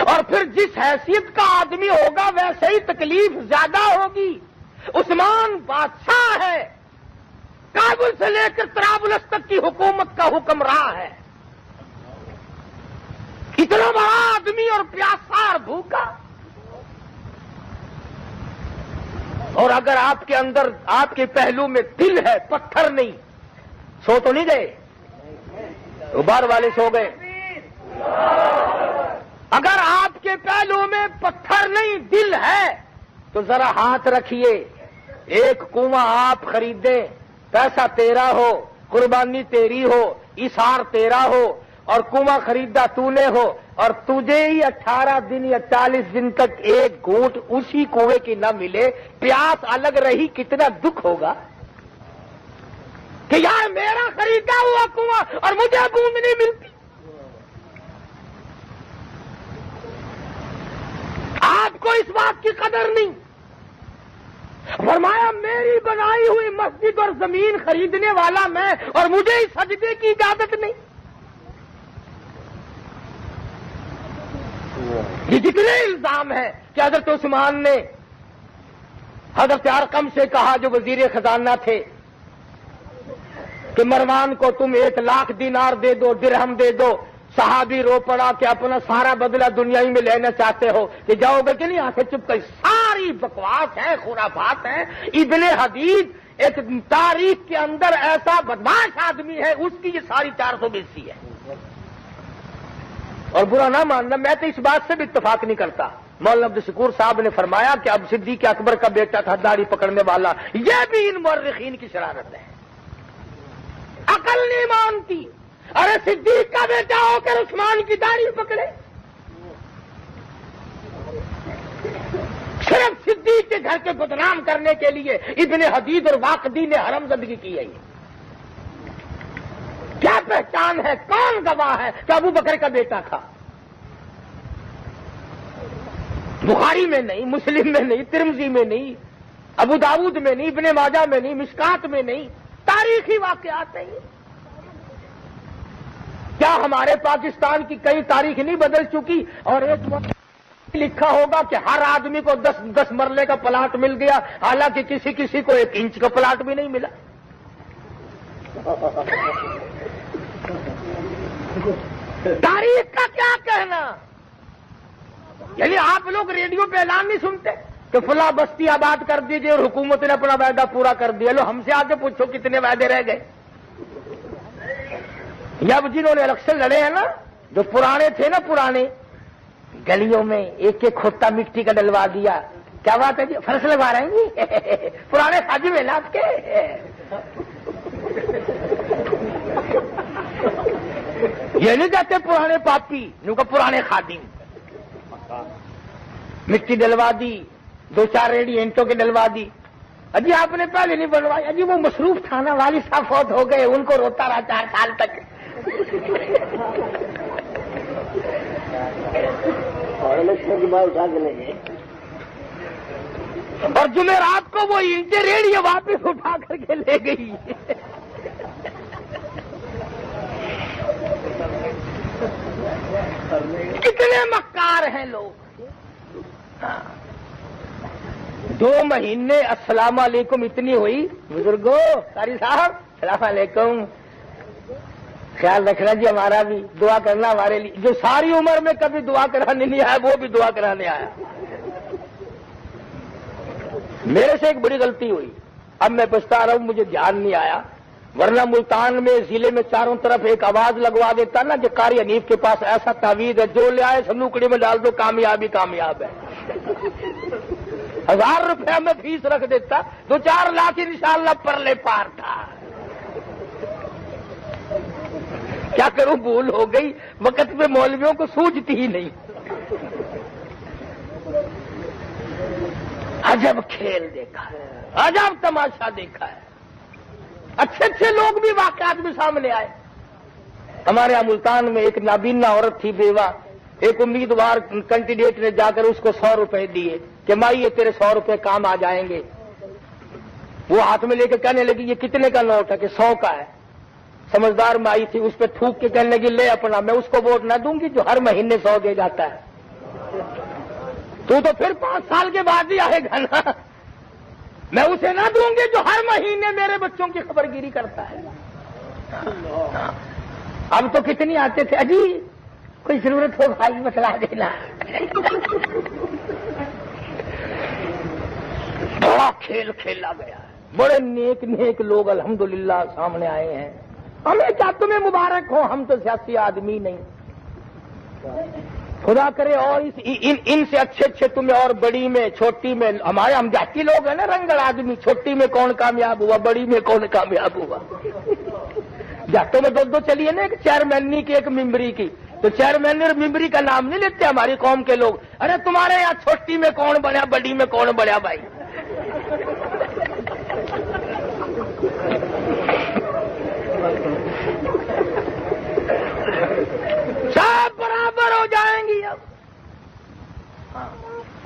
اور پھر جس حیثیت کا آدمی ہوگا ویسے ہی تکلیف زیادہ ہوگی. عثمان بادشاہ ہے, کابل سے لے کر طرابلس تک کی حکومت کا حکمراں ہے. اتنا بڑا آدمی اور پیاسا اور بھوکا. اور اگر آپ کے اندر, آپ کے پہلو میں دل ہے, پتھر نہیں, سو تو نہیں گئے, غبار والے سو گئے. اگر آپ کے پہلو میں پتھر نہیں دل ہے تو ذرا ہاتھ رکھیے, ایک کنواں آپ خریدیں, پیسہ تیرا ہو, قربانی تیری ہو, ایثار تیرا ہو, اور کنواں خریدا تو نے ہو, اور تجھے ہی 18 دن یا 40 دن تک ایک گھونٹ اسی کنویں کی نہ ملے, پیاس الگ رہی, کتنا دکھ ہوگا کہ یار میرا خریدا ہوا کنواں اور مجھے بوند نہیں ملتی. آپ کو اس بات کی قدر نہیں. فرمایا میری بنائی ہوئی مسجد اور زمین خریدنے والا میں, اور مجھے اس سجدے کی اجازت نہیں. یہ جتنے الزام ہیں کہ حضرت عثمان نے حضرت ارقم سے کہا جو وزیر خزانہ تھے کہ مروان کو تم 1 لاکھ دینار دے دو, درہم دے دو. صحابی رو پڑا کہ اپنا سارا بدلہ دنیا ہی میں لینا چاہتے ہو کہ جاؤ گے کہ نہیں, آنکھیں چپ کر ساری بکواس ہے، خرافات ہے۔ ابن حدید ایک تاریخ کے اندر ایسا بدماش آدمی ہے، اس کی یہ ساری 482 ہے۔ اور برا نہ ماننا، میں تو اس بات سے بھی اتفاق نہیں کرتا۔ مولانا عبدالشکور صاحب نے فرمایا کہ اب صدیق اکبر کا بیٹا تھا داڑھی پکڑنے والا، یہ بھی ان مورخین کی شرارت ہے، عقل نہیں مانتی۔ ارے صدیق کا بیٹا ہو کر عثمان کی داڑھی پکڑے، صرف صدیق کے گھر کے بدنام کرنے کے لیے ابن حدید اور واقدی نے حرم زندگی کی ہے۔ کیا پہچان ہے، کون گواہ ہے کہ ابو بکر کا بیٹا تھا؟ بخاری میں نہیں، مسلم میں نہیں، ترمذی میں نہیں، ابو داؤد میں نہیں، ابن ماجہ میں نہیں، مشکات میں نہیں، تاریخی واقعات نہیں۔ کیا ہمارے پاکستان کی کئی تاریخ نہیں بدل چکی؟ اور ایک وقت لکھا ہوگا کہ ہر آدمی کو 10 مرلے کا پلاٹ مل گیا، حالانکہ کسی کو 1 انچ کا پلاٹ بھی نہیں ملا۔ تاریخ کا کیا کہنا؟ یعنی آپ لوگ ریڈیو پہ اعلان نہیں سنتے کہ فلاں بستی آباد کر دیجئے اور حکومت نے اپنا وعدہ پورا کر دیا؟ لو ہم سے آگے پوچھو کتنے وعدے رہ گئے؟ یا جنہوں نے الیکشن لڑے ہیں نا، جو پرانے تھے نا، پرانے گلیوں میں ایک کھوتا مٹی کا ڈلوا دیا، کیا بات ہے جی، فرش لگوا رہے ہیں پرانے خادم ہیں نا آپ کے۔ یہ نہیں کہتے پرانے پاپی، جو کہ پرانے خادم۔ مٹی ڈلوا دی، 2-4 ریڈی اینٹوں کے ڈلوا دی۔ اجی آپ نے پہلے نہیں بنوائی؟ اجی وہ مصروف تھا نا، والد صاحب فوت ہو گئے، ان کو روتا رہا 4 سال تک۔ اور جمعرات کو وہ اینٹیں ریڈی واپس اٹھا کر کے لے گئی۔ کتنے مکار ہیں لوگ۔ 2 مہینے السلام علیکم اتنی ہوئی، بزرگوں، قاری صاحب السلام علیکم، خیال رکھنا جی ہمارا بھی، دعا کرنا ہمارے لیے۔ جو ساری عمر میں کبھی دعا کرانے نہیں آیا وہ بھی دعا کرانے آیا۔ میرے سے ایک بڑی غلطی ہوئی، اب میں پچھتا رہا ہوں، مجھے دھیان نہیں آیا، ورنہ ملتان میں ضلع میں چاروں طرف ایک آواز لگوا دیتا نا کہ قاری حنیف کے پاس ایسا تعویذ ہے، جو لے آئے سنوکڑی میں ڈال دو، کامیابی کامیاب ہے۔ 1000 روپیہ میں فیس رکھ دیتا، 2-4 لاکھ انشاءاللہ پرلے پار تھا۔ کیا کروں، بھول ہو گئی، وقت پہ مولویوں کو سوچتی ہی نہیں۔ عجب کھیل دیکھا ہے، عجب تماشا دیکھا ہے۔ اچھے لوگ بھی واقعات میں سامنے آئے۔ ہمارے یہاں ملتان میں ایک نابینا عورت تھی، بیوہ، ایک امیدوار کینڈیڈیٹ نے جا کر اس کو 100 روپے دیے کہ مائی یہ تیرے 100 روپے کام آ جائیں گے۔ وہ ہاتھ میں لے کے کہنے لگی یہ کتنے کا نوٹ ہے؟ کہ 100 کا ہے۔ سمجھدار مائی تھی، اس پہ تھوک کے کہنے لگی لے اپنا، میں اس کو ووٹ نہ دوں گی جو ہر مہینے 100 دے جاتا ہے، تو پھر 5 سال کے بعد ہی آئے گا نا، میں اسے نہ دوں گی جو ہر مہینے میرے بچوں کی خبر گیری کرتا ہے۔ اب تو کتنی آتے تھے، اجی کوئی ضرورت ہو بھائی بتلا دینا۔ بڑا کھیل کھیلا گیا ہے، بڑے نیک لوگ الحمدللہ سامنے آئے ہیں۔ ہمیں کیا تمہیں مبارک ہو، ہم تو سیاسی آدمی نہیں، خدا کرے اور ان سے اچھے تمہیں اور بڑی میں چھوٹی میں، ہمارے ہم جاتی لوگ ہیں نا، رنگڑ آدمی، چھوٹی میں کون کامیاب ہوا، بڑی میں کون کامیاب ہوا۔ جاتوں میں 2 چلیے نا، ایک چیئرمینی کی ایک ممبری کی، تو چیئرمین اور ممبری کا نام نہیں لیتے ہماری قوم کے لوگ، ارے تمہارے یہاں چھوٹی میں کون بڑھیا، بڑی میں کون بڑھیا بھائی۔ سب برابر ہو جائیں گی۔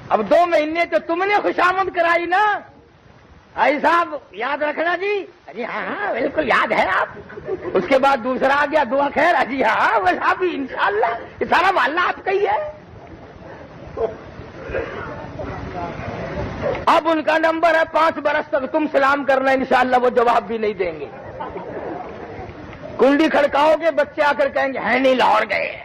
اب 2 مہینے تو تم نے خوشامد کرائی نا، بھائی صاحب یاد رکھنا جی۔ جی ہاں بالکل یاد ہے آپ۔ اس کے بعد دوسرا آ گیا، دعا خیر، جی ہاں بس آپ انشاءاللہ، یہ سارا محلہ آپ کا ہی ہے۔ اب ان کا نمبر ہے 5 برس تک تم سلام کرنا، انشاءاللہ وہ جواب بھی نہیں دیں گے۔ کنڈی کھڑکاؤ گے، بچے آ کر کہیں گے ہے نہیں لاہور گئے۔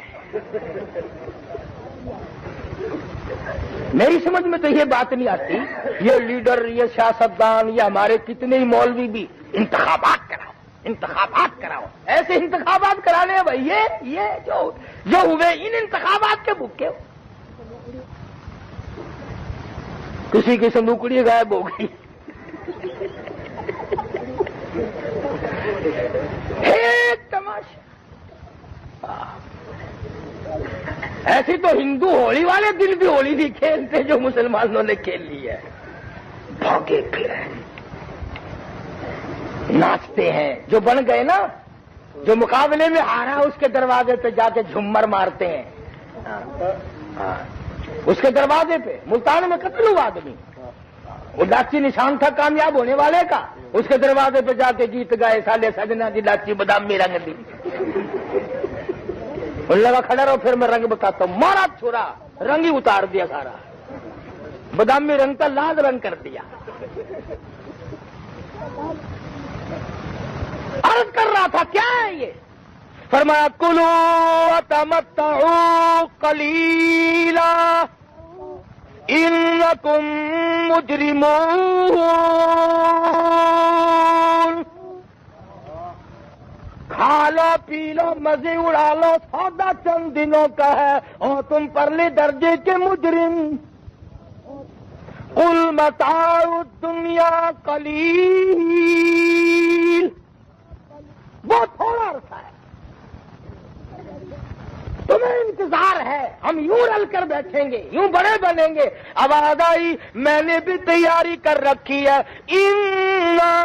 میری سمجھ میں تو یہ بات نہیں آتی، یہ لیڈر، یہ سیاستدان، یہ ہمارے کتنے ہی مولوی بھی انتخابات کراؤ، ایسے انتخابات کرانے ہیں بھائی، یہ جو ہوئے ان انتخابات کے بھوکے ہو. کسی کی صندوقڑی غائب ہو گئی، ایک تماشا. ایسی تو ہندو ہولی والے دن بھی ہولی نہیں کھیلتے جو مسلمانوں نے کھیل لی ہے. بھاگے پھرے ناچتے ہیں، جو بن گئے نا، جو مقابلے میں ہارا اس کے دروازے پہ جا کے جھمر مارتے ہیں. اس کے دروازے پہ ملتان میں قتل ہوا آدمی، وہ لاچی نشان تھا کامیاب ہونے والے کا، اس کے دروازے پہ جا کے گیت گائے، سالے سجنا دی لاچی بادامی رنگ دی. لگا کھڑا رہو پھر میں رنگ بتاتا ہوں. مارا چھوڑا، رنگ ہی اتار دیا سارا، بادامی رنگ کا لال رنگ کر دیا. عرض کر رہا تھا کیا ہے یہ؟ فرمایا کلو وتمتعوا قلیلا انکم مجرمون. کھا لو پی لو مزے اڑا لو، سودا چند دنوں کا ہے اور تم پرلے درجے کے مجرم. قل متاع الدنیا قلیل، بہت تھوڑا عرصہ ہے، تمہیں انتظار ہے، ہم یوں رل کر بیٹھیں گے، یوں بڑے بنیں گے. آواز آئی میں نے بھی تیاری کر رکھی ہے. اِنَّا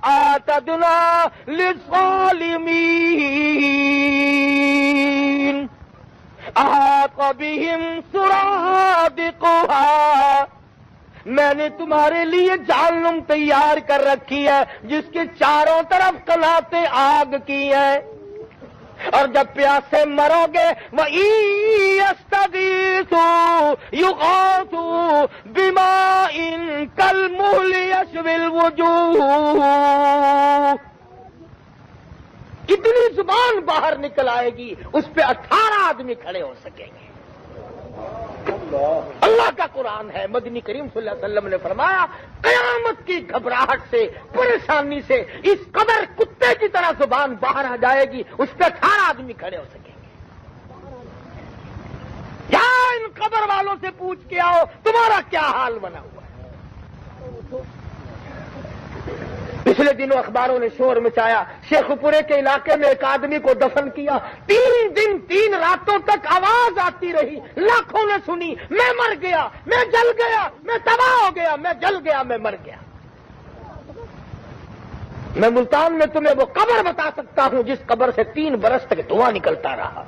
أَعْتَدْنَا لِلظَّالِمِينَ أَحَاطَ بِهِمْ سُرَادِقُهَا. میں نے تمہارے لیے جہنم تیار کر رکھی ہے جس کے چاروں طرف قناتیں آگ کی ہیں، اور جب پیاسے مرو گے وَإِن يَسْتَغِيثُوا يُغَاثُوا بِمَاءٍ كَالْمُهْلِ يَشْوِي الْوُجُوهَ. کتنی زبان باہر نکل آئے گی، اس پہ 18 آدمی کھڑے ہو سکیں گے. اللہ کا قرآن ہے. مدنی کریم صلی اللہ علیہ وسلم نے فرمایا قیامت کی گھبراہٹ سے، پریشانی سے اس قدر کتے کی طرح زبان باہر آ جائے گی، اس پہ 18 آدمی کھڑے ہو سکیں گے. یا ان قبر والوں سے پوچھ کے آؤ تمہارا کیا حال بنا ہوا ہے. پچھلے دنوں اخباروں نے شور مچایا، شیخ پورے کے علاقے میں ایک آدمی کو دفن کیا. 3 دن 3 راتوں تک آواز آتی رہی، لاکھوں نے سنی، میں مر گیا، میں جل گیا، میں تباہ ہو گیا، میں جل گیا، میں مر گیا. میں ملتان میں تمہیں وہ قبر بتا سکتا ہوں جس قبر سے 3 برس تک دھواں نکلتا رہا.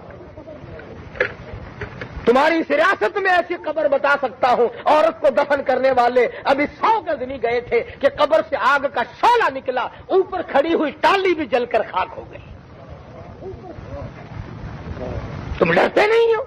تمہاری اس ریاست میں ایسی قبر بتا سکتا ہوں. عورت کو دفن کرنے والے ابھی 100 گز نہیں گئے تھے کہ قبر سے آگ کا شعلہ نکلا، اوپر کھڑی ہوئی ٹالی بھی جل کر خاک ہو گئی. تم ڈرتے نہیں ہو؟